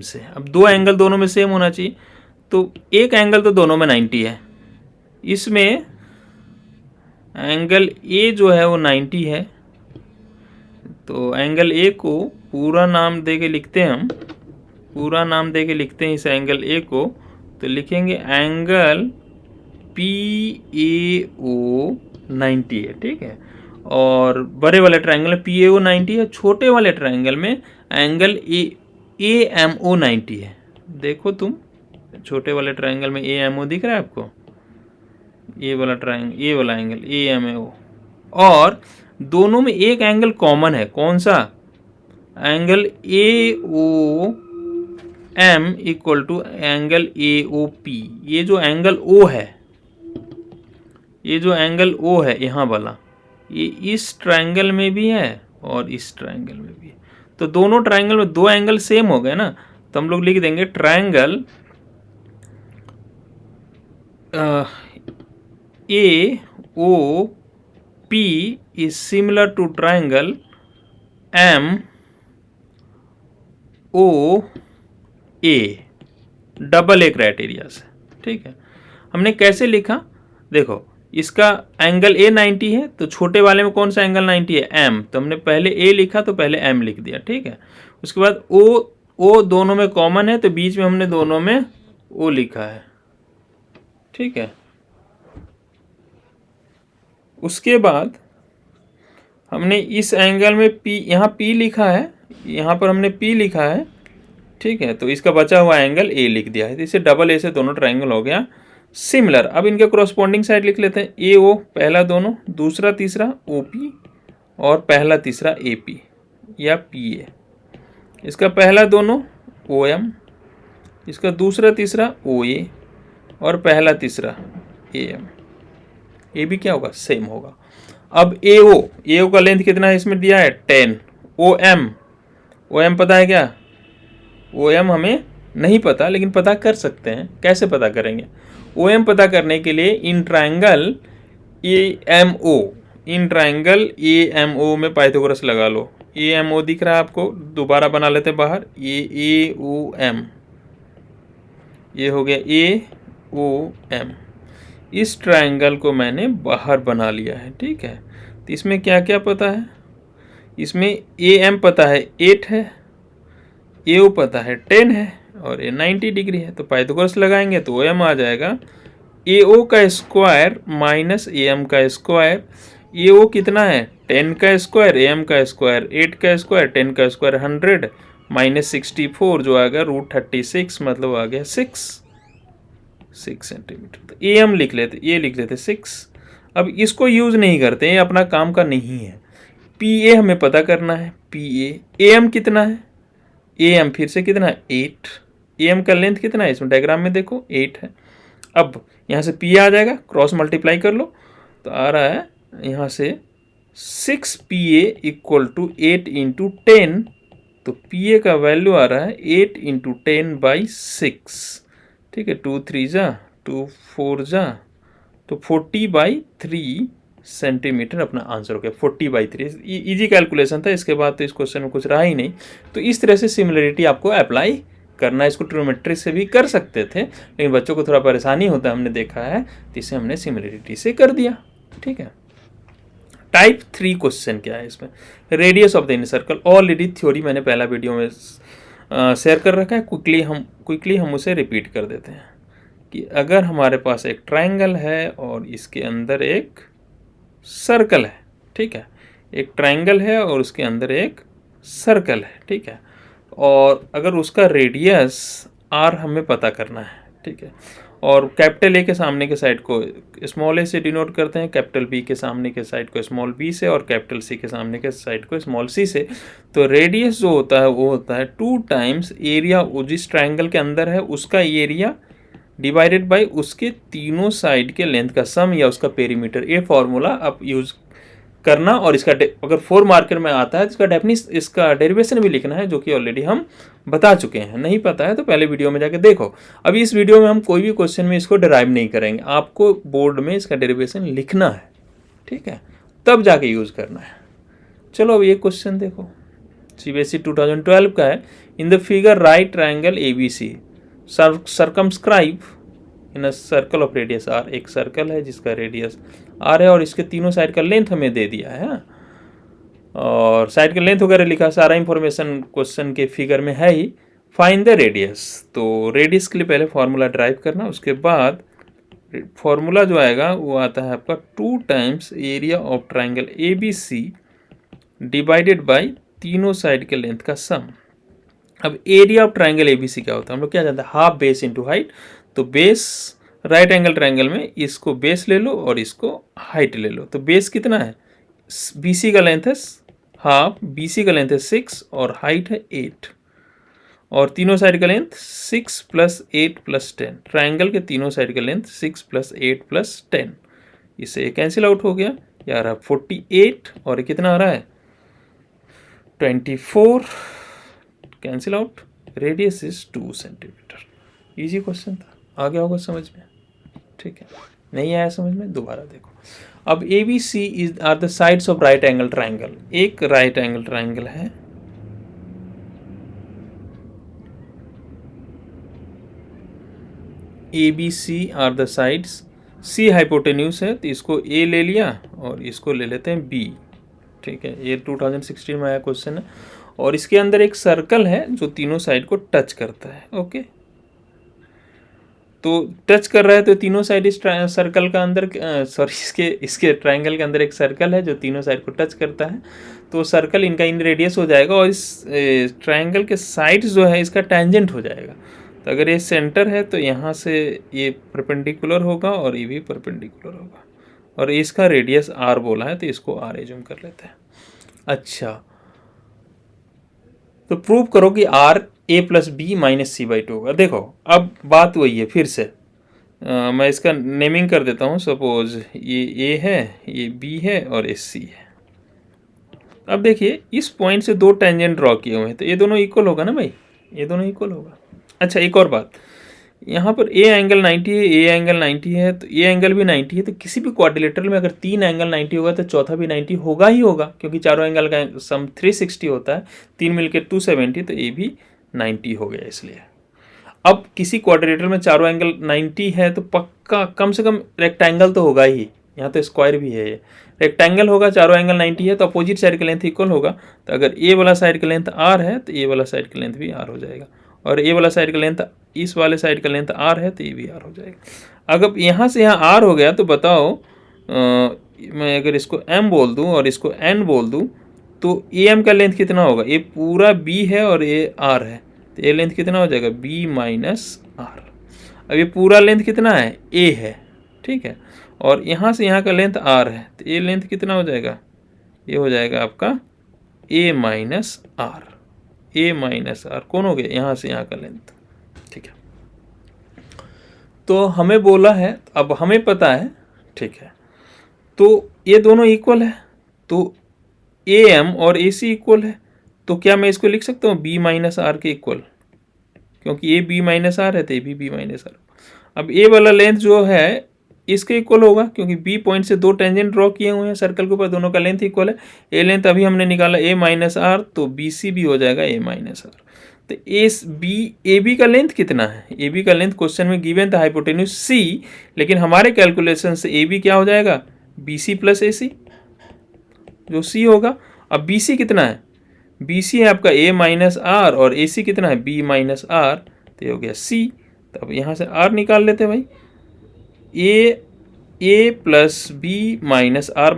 से। अब दो एंगल दोनों में सेम होना चाहिए, तो एक एंगल तो दोनों में 90 है, इसमें एंगल A जो है वो 90 है। तो एंगल A को पूरा नाम दे के लिखते हैं हम, पूरा नाम दे के लिखते हैं इस एंगल A को, तो लिखेंगे एंगल PAO 90 है, ठीक है। और बड़े वाले ट्रायंगल में PAO 90 है, छोटे वाले ट्रायंगल में एंगल AMO 90 है। देखो तुम, छोटे वाले ट्रायंगल में AMO दिख रहा है आपको, ये वाला ट्रायंगल, ये वाला एंगल AMO, और दोनों में एक एंगल कॉमन है, कौन सा, angle AOM equal to angle AOP। ये जो एंगल O है, ये जो एंगल O है यहाँ वाला, ये इस ट्रायंगल में भी है और इस ट्रायंगल में भी है। तो दोनों ट्रायंगल में दो एंगल सेम हो गए ना, तो हम लोग लिख देंगे triangle A O P is similar to triangle M O A, double A criteria से। ठीक है, हमने कैसे लिखा, देखो इसका एंगल ए 90 है, तो छोटे वाले में कौन सा एंगल 90 है, एम, तो हमने पहले ए लिखा तो पहले एम लिख दिया। ठीक है, उसके बाद ओ दोनों में कॉमन है तो बीच में हमने दोनों में ओ लिखा है। ठीक है, उसके बाद हमने इस एंगल में पी, यहाँ पी लिखा है, यहाँ पर हमने पी लिखा है। ठीक है, तो इसका बचा हुआ एंगल ए लिख दिया है, तो इसे डबल ए से दोनों ट्राइंगल हो गया सिमिलर। अब इनके कोरोस्पोंडिंग साइड लिख लेते हैं, ए ओ पहला दोनों, दूसरा तीसरा ओ पी और पहला तीसरा ए पी या पी ए। इसका पहला दोनों ओ एम, इसका दूसरा तीसरा ओ ए और पहला तीसरा ए एम। ए भी क्या होगा, सेम होगा। अब ए ओ का लेंथ कितना है इसमें दिया है 10। ओ एम पता है क्या, ओ एम हमें नहीं पता लेकिन पता कर सकते हैं। कैसे पता करेंगे, ओ एम पता करने के लिए इन ट्राइंगल ए एम ओ में पाइथागोरस लगा लो। ए एम ओ दिख रहा है आपको, दोबारा बना लेते हैं बाहर, ए ओ एम, ये हो गया ए ओ एम। इस ट्राइंगल को मैंने बाहर बना लिया है। ठीक है, तो इसमें क्या क्या पता है, इसमें ए एम पता है 8 है, ए ओ पता है 10 है और ए 90 डिग्री है, तो पाइथागोरस लगाएंगे तो ओ एम आ जाएगा ए ओ का स्क्वायर माइनस ए एम का स्क्वायर। ए ओ कितना है 10 का स्क्वायर, ए एम का स्क्वायर 8 का स्क्वायर, 10 का स्क्वायर 100 माइनस 64 जो आ गया √36, मतलब आ गया 6 सेंटीमीटर। तो ए एम लिख लेते, ये लिख लेते 6। अब इसको यूज नहीं करते, ये अपना काम का नहीं है। पी ए हमें पता करना है, पी ए एम कितना है, ए एम फिर से कितना है 8, ए एम का लेंथ कितना है इसमें डायग्राम में देखो 8 है। अब यहाँ से पी आ जाएगा, क्रॉस मल्टीप्लाई कर लो तो आ रहा है यहाँ से 6 P A equal to 8 into 10, तो पी ए का वैल्यू आ रहा है 8 इंटू 10/6। ठीक है, 2 3 जा 2 4 जा, तो 40/3 सेंटीमीटर अपना आंसर हो गया। 40/3 इजी कैलकुलेशन था, इसके बाद तो इस क्वेश्चन में कुछ रहा ही नहीं। तो इस तरह से सिमिलरिटी आपको अप्लाई करना है। इसको ट्रिग्नोमेट्री से भी कर सकते थे लेकिन बच्चों को थोड़ा परेशानी होता है, हमने देखा है, तो इसे हमने सिमिलरिटी से कर दिया। ठीक है, टाइप 3 क्वेश्चन क्या है इसमें, radius of the inner circle. Already theory मैंने पहला वीडियो में शेयर कर रखा है, क्विकली हम उसे रिपीट कर देते हैं कि अगर हमारे पास एक ट्राइंगल है और इसके अंदर एक सर्कल है। ठीक है, एक ट्राइंगल है और उसके अंदर एक सर्कल है। ठीक है, और अगर उसका रेडियस आर हमें पता करना है। ठीक है, और कैपिटल ए के सामने के साइड को स्मॉल ए से डिनोट करते हैं, कैपिटल बी के सामने के साइड को स्मॉल बी से और कैपिटल सी के सामने के साइड को स्मॉल सी से। तो रेडियस जो होता है वो होता है 2 टाइम्स एरिया, जिस ट्राइंगल के अंदर है उसका एरिया डिवाइडेड बाय उसके तीनों साइड के लेंथ का सम या उसका पेरीमीटर। ये फॉर्मूला आप यूज करना, और इसका अगर 4 मार्कर में आता है तो इसका डेरिवेशन भी लिखना है, जो कि ऑलरेडी हम बता चुके हैं। नहीं पता है तो पहले वीडियो में जाके देखो। अभी इस वीडियो में हम कोई भी क्वेश्चन में इसको डिराइव नहीं करेंगे, आपको बोर्ड में इसका डेरिवेशन लिखना है। ठीक है, तब जाके यूज करना है। चलो अब ये क्वेश्चन देखो, CBSE 2012 का है। In the figure right triangle ABC circumscribe in a circle of radius R. एक सर्कल है जिसका रेडियस आर है और इसके तीनों साइड का लेंथ हमें दे दिया है, और साइड का लेंथ वगैरह लिखा, सारा इंफॉर्मेशन क्वेश्चन के फिगर में है ही। फाइंड द रेडियस, तो रेडियस के लिए पहले फार्मूला ड्राइव करना, उसके बाद फार्मूला जो आएगा वो आता है आपका 2 times area of triangle ABC divided by तीनों साइड के लेंथ का सम। अब एरिया ऑफ ट्राइंगल ABC क्या होता है, हम लोग क्या जानते हैं, हाफ बेस इंटू हाइट। तो बेस राइट एंगल ट्राइंगल में इसको बेस ले लो और इसको हाइट ले लो। तो बेस कितना है, BC का लेंथ है हाफ, BC का लेंथ है 6 और हाइट है 8, और तीनों साइड का लेंथ 6 + 8 + 10। ट्राइंगल के तीनों साइड का लेंथ 6 + 8 + 10, इससे कैंसिल आउट हो गया यार। 48 और कितना आ रहा है 24, cancel out. Radius is 2 centimetre. Easy question था, आ गया होगा समझ में। ठीक है, नहीं आया समझ में, दोबारा देखो। अब A B C is are the sides of right angle triangle. एक राइट एंगल ट्राइंगल है, A B C are the sides, C hypotenuse है तो इसको ए ले लिया और इसको ले लेते हैं बी। ठीक है, ये 2016 में आया क्वेश्चन है। और इसके अंदर एक सर्कल है जो तीनों साइड को टच करता है। ओके, तो टच कर रहा है तो तीनों साइड इस सर्कल का अंदर सॉरी इसके ट्राइंगल के अंदर एक सर्कल है जो तीनों साइड को टच करता है, तो सर्कल इनका इन रेडियस हो जाएगा और इस ट्राइंगल के साइड जो है इसका टेंजेंट हो जाएगा। तो अगर ये सेंटर है तो यहाँ से ये परपेंडिकुलर होगा और ये भी परपेंडिकुलर होगा, और इसका रेडियस आर बोला है तो इसको आर एज्यूम कर लेते हैं। अच्छा, तो प्रूव करो कि R A plus B minus C by 2 होगा। देखो अब बात वही है, फिर से मैं इसका नेमिंग कर देता हूँ। सपोज ये ए है, ये बी है और ये सी है। अब देखिए इस पॉइंट से दो टेंजेंट ड्रॉ किए हुए हैं तो ये दोनों इक्वल होगा ना भाई, ये दोनों इक्वल होगा। अच्छा, एक और बात, यहाँ पर ए एंगल 90 है, ए एंगल 90 है, तो ए एंगल भी 90 है, तो किसी भी क्वाड्रिलेटरल में अगर तीन एंगल 90 होगा तो चौथा भी 90 होगा ही होगा, क्योंकि चारों एंगल का सम 360 होता है, तीन मिलकर 270, तो ए भी 90 हो गया। इसलिए अब किसी क्वाड्रिलेटरल में चारों एंगल 90 है तो पक्का कम से कम रेक्टेंगल तो होगा ही, यहाँ तो स्क्वायर भी है, ये रेक्टेंगल होगा, चारों एंगल 90 है तो अपोजिट साइड का लेंथ इक्वल होगा। तो अगर ए वाला साइड का लेंथ आर है तो ए वाला साइड का लेंथ भी आर हो जाएगा, और ए वाला साइड का लेंथ इस वाले साइड का लेंथ आर है तो ये भी आर हो जाएगा। अगर यहाँ से यहाँ आर हो गया तो बताओ मैं अगर इसको एम बोल दूँ और इसको एन बोल दूँ तो ए एम का लेंथ कितना होगा, ये पूरा बी है और ये आर है, तो ये लेंथ कितना हो जाएगा, बी माइनस आर। अब ये पूरा लेंथ कितना है, ए है, ठीक है, और यहाँ से यहाँ का लेंथ आर है, तो ये लेंथ कितना हो जाएगा, ये हो जाएगा आपका A minus R. A minus R कौन हो गया, यहाँ से यहाँ का लेंथ। ठीक है, तो हमें बोला है, अब हमें पता है, ठीक है, तो ये दोनों इक्वल है, तो ए एम और ए सी इक्वल है, तो क्या मैं इसको लिख सकता हूँ बी माइनस आर के इक्वल, क्योंकि ए बी माइनस आर है तो ए भी बी माइनस आर। अब ए वाला लेंथ जो है इसके इक्वल होगा, क्योंकि बी पॉइंट से दो टेंजेंट ड्रॉ किए हुए हैं सर्कल के ऊपर, दोनों का लेंथ इक्वल है। ए लेंथ अभी हमने निकाला ए माइनस आर, तो बी सी भी हो जाएगा ए माइनस आर। तो ए बी का लेंथ कितना है, ए बी का लेंथ क्वेश्चन में गिवन था हाइपोटेन्यूज सी, लेकिन हमारे कैलकुलेशन से ए बी क्या हो जाएगा, बी सी प्लस ए सी, जो सी होगा। अब बी सी कितना है, बी सी है आपका ए माइनस आर और ए सी कितना है, बी माइनस आर, तो ये हो गया सी। तो अब यहाँ से आर निकाल लेते हैं भाई, A plus B minus R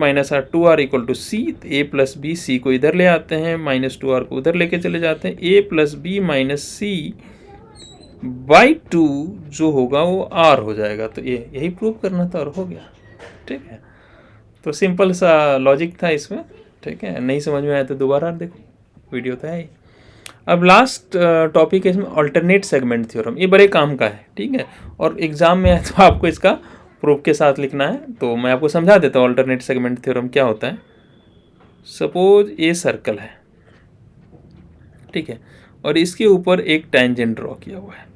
2 equal to C. A plus B, C को इधर ले आते हैं, -2 को उधर लेके चले जाते हैं, A plus B minus C by 2 जो होगा वो आर हो जाएगा। तो ये यही प्रूव करना था और हो गया। ठीक है, तो सिंपल सा लॉजिक था इसमें। ठीक है, नहीं समझ में आया तो दोबारा देखो, वीडियो तो है ही। अब लास्ट टॉपिक है इसमें अल्टरनेट सेगमेंट थ्योरम, ये बड़े काम का है। ठीक है, और एग्जाम में है तो आपको इसका प्रूफ के साथ लिखना है, तो मैं आपको समझा देता हूँ अल्टरनेट सेगमेंट थ्योरम क्या होता है। सपोज ये सर्कल है, ठीक है, और इसके ऊपर एक टेंजेंट ड्रॉ किया हुआ है।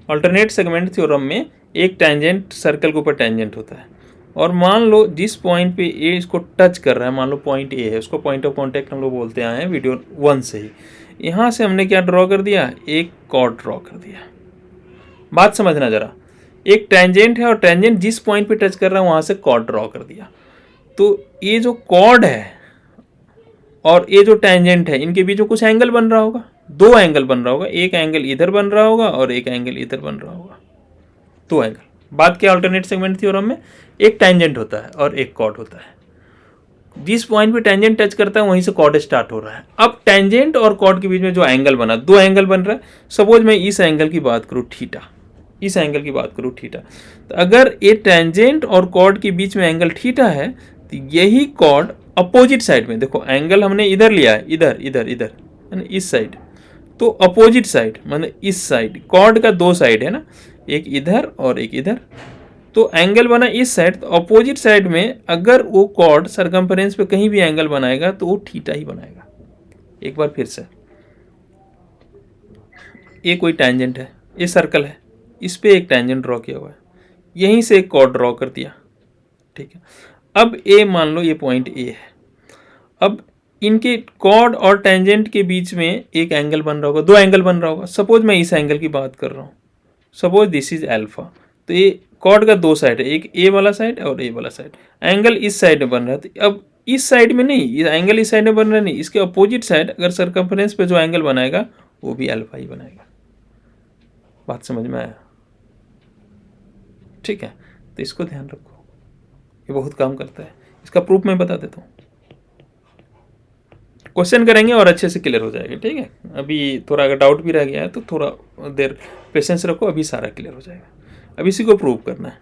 अल्टरनेट सेगमेंट थ्योरम में एक टेंजेंट सर्कल के ऊपर टेंजेंट होता है, और मान लो जिस पॉइंट पे ए इसको टच कर रहा है, मान लो पॉइंट ए है, उसको पॉइंट ऑफ कॉन्टैक्ट हम लोग बोलते आए हैं वीडियो 1 से ही। यहाँ से हमने क्या ड्रॉ कर दिया, एक कॉर्ड ड्रॉ कर दिया। बात समझना जरा, एक टेंजेंट है और टेंजेंट जिस पॉइंट पे टच कर रहा है वहाँ से कॉर्ड ड्रॉ कर दिया। तो ये जो कॉर्ड है और ये जो टेंजेंट है, इनके बीच में कुछ एंगल बन रहा होगा, दो एंगल बन रहा होगा, एक एंगल इधर बन रहा होगा और एक एंगल इधर बन रहा होगा, दो एंगल। बात क्या अल्टरनेट सेगमेंट थ्योरम में, एक टेंजेंट होता है और एक कॉर्ड होता है। जिस पॉइंट पे टेंजेंट टच करता है वहीं से कॉर्ड स्टार्ट हो रहा है। अब टेंजेंट और कॉर्ड के बीच में जो एंगल बना, दो एंगल बन रहा है। सपोज मैं इस एंगल की बात करूँ थीटा, इस एंगल की बात करूँ थीटा, तो अगर ये टेंजेंट और कॉर्ड के बीच में एंगल थीटा है तो यही कॉर्ड अपोजिट साइड में, देखो एंगल हमने इधर लिया है, इधर इधर इधर है ना, इस साइड, तो अपोजिट साइड मतलब इस साइड, कॉर्ड का दो साइड है ना, एक इधर और एक इधर, तो एंगल बना इस साइड, तो अपोजिट साइड में अगर वो कॉर्ड सरकमफेरेंस पे कहीं भी एंगल बनाएगा तो वो थीटा ही बनाएगा। एक बार फिर से, ये कोई टेंजेंट है, ये सर्कल है, इस पे एक टेंजेंट ड्रॉ किया हुआ है, यहीं से एक कॉर्ड ड्रॉ कर दिया, ठीक है। अब ए मान लो ये पॉइंट ए है, अब इनके कॉर्ड और टेंजेंट के बीच में एक एंगल बन रहा होगा, दो एंगल बन रहा होगा। सपोज मैं इस एंगल की बात कर रहा हूँ, सपोज दिस इज अल्फा, तो ये कॉर्ड का दो साइड है, एक ए वाला साइड और ए वाला साइड। एंगल इस साइड में बन रहा है, तो अब इस साइड में नहीं, ये एंगल इस साइड में बन रहा नहीं, इसके अपोजिट साइड अगर सर्कमफ्रेंस पे जो एंगल बनाएगा वो भी अल्फा ही बनाएगा। बात समझ में आया? ठीक है, तो इसको ध्यान रखो, ये बहुत काम करता है। इसका प्रूफ मैं बता देता हूँ, क्वेश्चन करेंगे और अच्छे से क्लियर हो जाएगा, ठीक है। अभी थोड़ा अगर डाउट भी रह गया है तो थोड़ा देर पेशेंस रखो, अभी सारा क्लियर हो जाएगा। अब इसी को प्रूव करना है,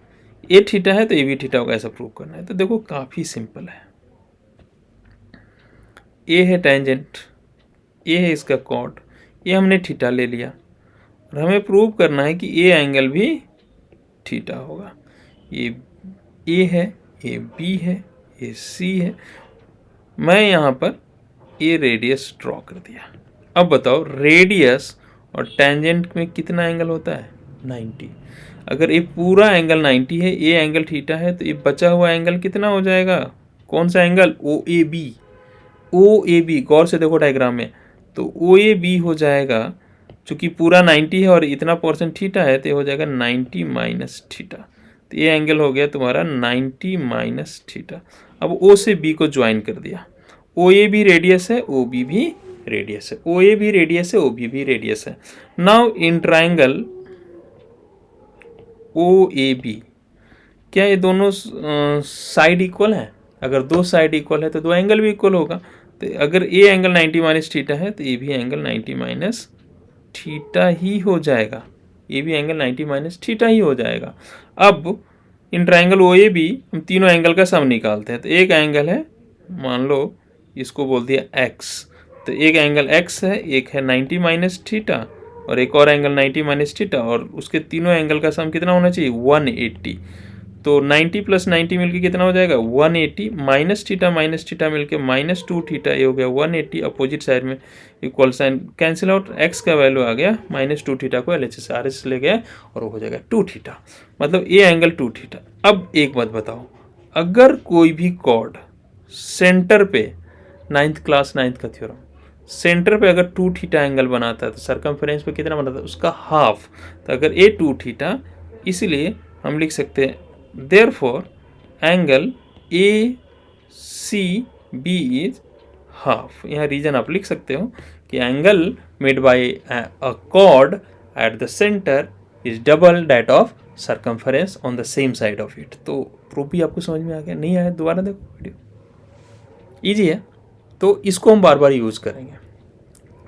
ए थीटा है तो ए भी थीटा होगा, ऐसा प्रूव करना है। तो देखो काफ़ी सिंपल है, ए है टेंजेंट, ए है इसका कॉर्ड, ये हमने थीटा ले लिया और हमें प्रूव करना है कि ए एंगल भी थीटा होगा। ये ए है, ये बी है, ये सी है, मैं यहाँ पर ए रेडियस ड्रॉ कर दिया। अब बताओ रेडियस और टेंजेंट में कितना एंगल होता है? 90। अगर ये पूरा एंगल 90 है, ए एंगल थीटा है, तो ये बचा हुआ एंगल कितना हो जाएगा? कौन सा angle? O A B. O A B, गौर से देखो डायग्राम में, तो ओ ए बी हो जाएगा, चूंकि पूरा 90 है और इतना % थीटा है, तो ये हो जाएगा 90 माइनस थीटा। तो ये एंगल हो गया तुम्हारा 90 माइनस थीटा। अब ओ से बी को ज्वाइन कर दिया, ओ ए भी रेडियस है, ओ बी भी रेडियस है, ओ ए भी रेडियस है, ओ बी भी रेडियस है। Now in triangle O A B, क्या ये दोनों साइड इक्वल है? अगर दो साइड इक्वल है तो दो एंगल भी इक्वल होगा। तो अगर ए एंगल 90 माइनस थीटा है तो ये भी एंगल 90 माइनस थीटा ही हो जाएगा, ये भी एंगल 90 माइनस थीटा ही हो जाएगा। अब इन ट्राइंगल ओ ए बी हम तीनों एंगल का सम निकालते हैं। तो एक एंगल है, मान लो इसको बोल दिया x, तो एक एंगल x है, एक है 90 माइनस थीटा और एक और एंगल 90 माइनस थीटा, और उसके तीनों एंगल का सम कितना होना चाहिए? 180। तो 90 प्लस 90 मिलके कितना हो जाएगा? 180 माइनस थीटा मिलके माइनस 2 थीटा, ये हो गया 180। अपोजिट साइड में equal sign cancel out, x का वैल्यू आ गया माइनस 2 थीटा को LHS से RHS ले गया और वो हो जाएगा 2 थीटा, मतलब ये एंगल 2 थीटा। अब एक बात बताओ, अगर कोई भी कॉर्ड सेंटर पे, 9th क्लास 9th का थ्योरम, सेंटर पे अगर 2 थीटा एंगल बनाता है तो सर्कमफ्रेंस पे कितना बनाता है? उसका हाफ। तो अगर ए 2 थीटा, इसलिए हम लिख सकते हैं therefore angle A C B is half. यहाँ रीजन आप लिख सकते हो कि angle made by a chord at the centre is double that of circumference on the same side of it. तो प्रूफ भी आपको समझ में आ गया? नहीं आया दोबारा देखो वीडियो, ईजी है। तो इसको हम बार बार यूज़ करेंगे।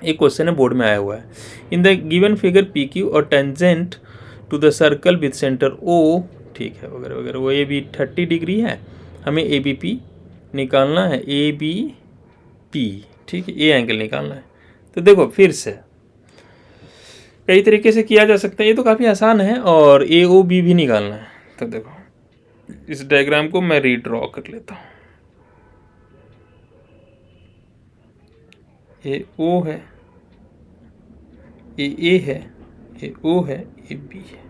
एक क्वेश्चन है बोर्ड में आया हुआ है, in the given figure P Q और tangent to the circle with centre O, ठीक है, वगैरह वगैरह, वो ए बी 30 डिग्री है, हमें ए बी पी निकालना है, ए बी पी, ठीक है, ए एंगल निकालना है। तो देखो फिर से कई तरीके से किया जा सकता है, ये तो काफ़ी आसान है, और ए ओ बी भी निकालना है। तो देखो इस डायग्राम को मैं रीड्रॉ कर लेता हूँ, ये ओ है, ये ए है, ये ओ है, ये बी है,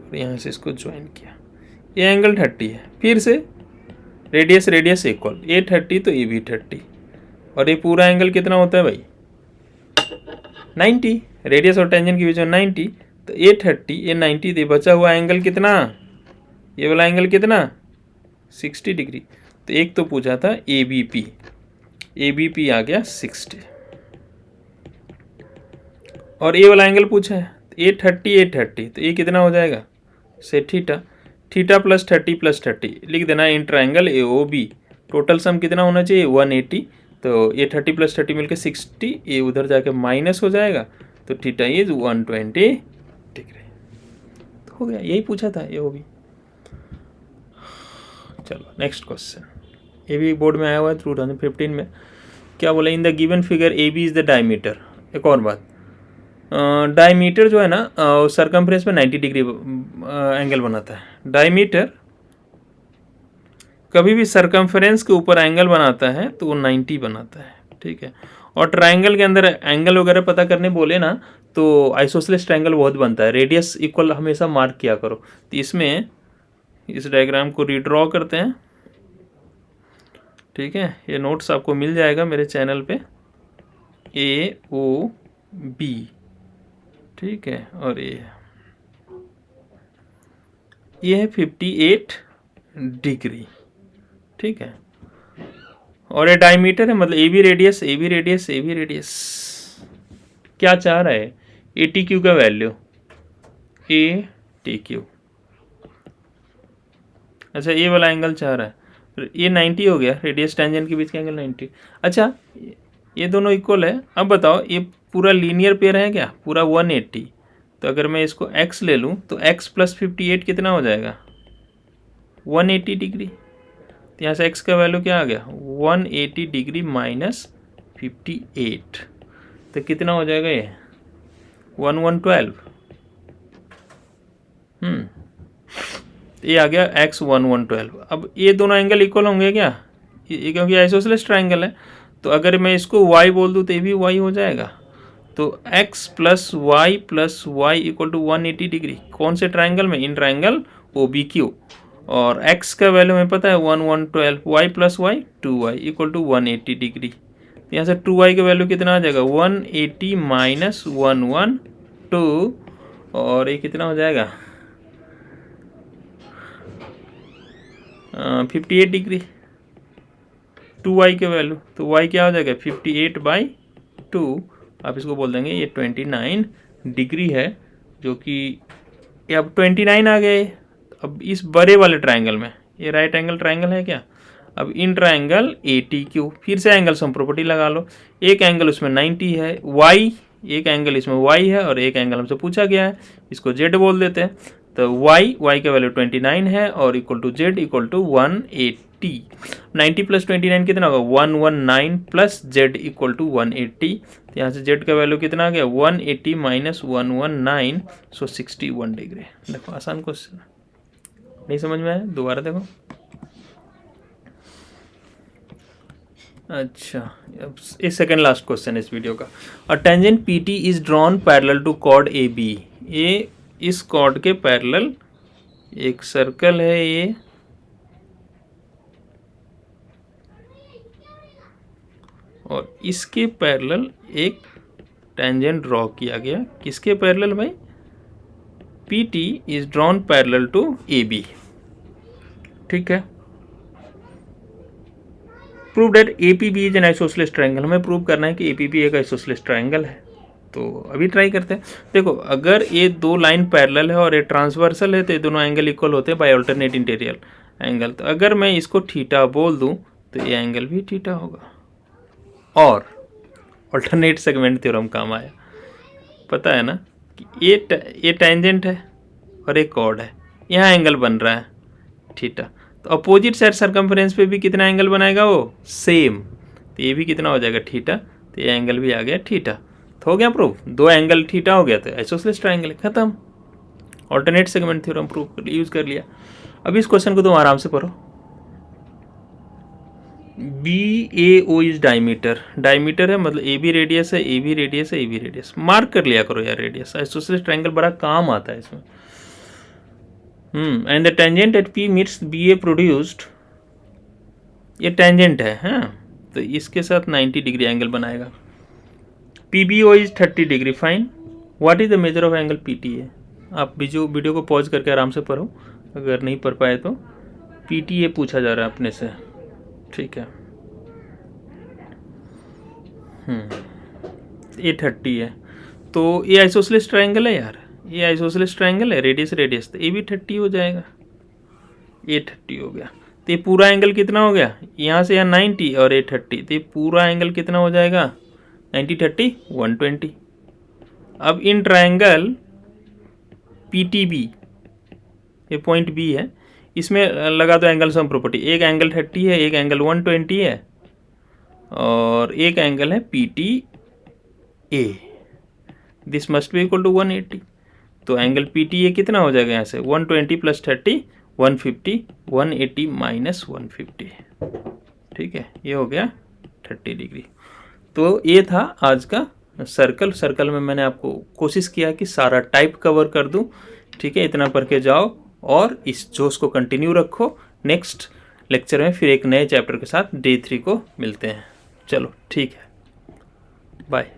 और यहाँ से इसको ज्वाइन किया, ये एंगल 30 है। फिर से रेडियस रेडियस इक्वल, ए 30 तो ए भी 30, और ये पूरा एंगल कितना होता है भाई? 90। रेडियस और टेंजेंट के बीच में 90, तो ए 30 ये 90, तो बचा हुआ एंगल कितना? ये वाला एंगल कितना? 60 डिग्री। तो एक तो पूछा था A B P, A B P आ गया 60, और ए वाला एंगल पूछा है ए 30, तो ये कितना हो जाएगा? से थीटा, थीटा प्लस 30 प्लस 30 लिख देना in triangle A O B. Total sum कितना होना चाहिए? 180। तो ये 30 प्लस 30 मिलके 60, ये उधर जाके माइनस हो जाएगा, तो थीटा इज 120 डिग्री। तो हो गया, यही पूछा था ए ओ बी। चलो नेक्स्ट क्वेश्चन, ये भी बोर्ड में आया हुआ है 2015 में। क्या बोला? In the given figure A B is the diameter. एक और बात, डायमीटर जो है ना सर्कमफ्रेंस में 90 डिग्री एंगल बनाता है। डायमीटर कभी भी सर्कमफ्रेंस के ऊपर एंगल बनाता है तो वो 90 बनाता है, ठीक है। और ट्राइंगल के अंदर एंगल वगैरह पता करने बोले ना तो आइसोसेलेस ट्रायंगल बहुत बनता है। रेडियस इक्वल हमेशा मार्क किया करो। तो इसमें इस डायग्राम को रीड्रॉ करते हैं, ठीक है। ये नोट्स आपको मिल जाएगा मेरे चैनल पे, AOB, ठीक है। और ये है 58 डिग्री, ठीक है। और ये डायमीटर है, मतलब AB radius, AB radius, AB radius. क्या चाह रहा है? ATQ का वैल्यू, ATQ। अच्छा, ये वाला एंगल चाह रहा है, ये 90 हो गया, रेडियस टेंजेंट के बीच का एंगल 90। अच्छा, ये दोनों इक्वल है। अब बताओ, ये पूरा लीनियर पेयर है क्या? पूरा 180। तो अगर मैं इसको x ले लूँ तो x प्लस 58 कितना हो जाएगा? 180 डिग्री। तो यहाँ से x का वैल्यू क्या आ गया? 180 डिग्री माइनस 58, तो कितना हो जाएगा ये? 1112। ये आ गया x 1112। अब ये दोनों एंगल इक्वल होंगे क्या? ये क्योंकि आइसोसेलेस ट्रायंगल है, तो अगर मैं इसको y बोल दूँ तो ये भी y हो जाएगा। तो x plus y equal to 180 degree. कौन से ट्रायंगल में? In triangle OBQ। और x का वैल्यू हमें पता है 1112, y plus y 2y equal to 180 degree. तो यहाँ से 2y का वैल्यू कितना आ जाएगा? 180 माइनस 112, और ये कितना हो जाएगा? 58 डिग्री। 2y के वैल्यू, तो y क्या हो जाएगा? 58/2। आप इसको बोल देंगे ये 29 डिग्री है, जो कि ये अब 29 आ गए। अब इस बड़े वाले ट्रायंगल में, ये राइट एंगल ट्रायंगल है क्या? अब इन ट्रायंगल ATQ, फिर से एंगल सम प्रॉपर्टी लगा लो। एक एंगल उसमें 90 है, y, एक एंगल इसमें y है, और एक एंगल हमसे पूछा गया है, इसको z बोल देते हैं। तो y का वैल्यू 29 है, और equal to z equal to 180। 90 plus 29 कितना होगा? 119 प्लस z इक्वल टू 180। तो यहाँ से z का वैल्यू कितना आ गया? 180 माइनस 119, सो 61 डिग्री। देखो, आसान क्वेश्चन, नहीं समझ में आया? दोबारा देखो। अच्छा, अब ये सेकंड लास्ट क्वेश्चन है इस वीडियो का। A tangent PT is drawn parallel to chord AB। ये इस कॉर्ड के पैरेलल एक सर्कल है ये, और इसके पैरेलल एक टेंजेंट ड्रॉ किया गया। किसके पैरेलल भाई? PT is drawn parallel to AB, ठीक है। Prove that APB is an isosceles triangle. हमें प्रूव करना है कि APB एक आइसोसेलेस ट्रायंगल है। तो अभी ट्राई करते हैं। देखो, अगर ये दो लाइन पैरेलल है और ये ट्रांसवर्सल है, तो ये दोनों एंगल इक्वल होते हैं बाय अल्टरनेट इंटीरियर एंगल। तो अगर मैं इसको थीटा बोल दूं तो ये एंगल भी थीटा होगा। और अल्टरनेट सेगमेंट थ्योरम काम आया, पता है ना कि ये टेंजेंट है और एक कॉर्ड है, यहाँ एंगल बन रहा है थीटा। तो अपोजिट साइड सर्कम्फ्रेंस पे भी कितना एंगल बनाएगा वो? सेम। तो ये भी कितना हो जाएगा? थीटा। तो ये एंगल भी आ गया थीटा। तो हो गया प्रूफ, दो एंगल थीटा हो गया, तो आइसोसेलेस ट्रायंगल खत्म। Alternate segment theorem proof use कर लिया। अब इस क्वेश्चन को तुम आराम से पढ़ो। BAO is diameter. डायमीटर है मतलब AB रेडियस है, AB रेडियस है, AB रेडियस। मार्क कर लिया करो यार रेडियस। आइसोसेलेस ट्रायंगल बड़ा काम आता है इसमें। And the tangent at P meets BA produced, ये टेंजेंट है, हाँ, तो इसके साथ 90 डिग्री एंगल बनाएगा। PBO is 30 degree. Fine. What is the measure of angle PTA? आप वीडियो को पॉज करके आराम से पढ़ो, अगर नहीं पढ़ पाए तो। PTA पूछा जा रहा है अपने से, ठीक है। ये 30 है, तो ये आइसोसेलेस ट्रायंगल है यार, ये आइसोसेलेस ट्रायंगल है, रेडियस रेडियस, तो ये भी 30 हो जाएगा। ये 30 हो गया, तो ये पूरा एंगल कितना हो गया? यहाँ से यहाँ 90 और ये 30, तो ये पूरा एंगल कितना हो जाएगा? 90 30 120। अब इन ट्रायंगल PTB, ये पॉइंट B है, इसमें लगा दो एंगल सम प्रॉपर्टी। एक एंगल 30 है, एक एंगल 120 है, और एक एंगल है PTA। This must be equal to 180। तो एंगल PTA कितना हो जाएगा? यहाँ से 120 प्लस 30 150, 180 माइनस 150, ठीक है। ये हो गया 30 डिग्री। तो ये था आज का सर्कल में मैंने आपको कोशिश किया कि सारा टाइप कवर कर दूं। ठीक है, इतना पढ़ के जाओ और इस जोश को कंटिन्यू रखो। नेक्स्ट लेक्चर में फिर एक नए चैप्टर के साथ डे 3 को मिलते हैं। चलो ठीक है, बाय।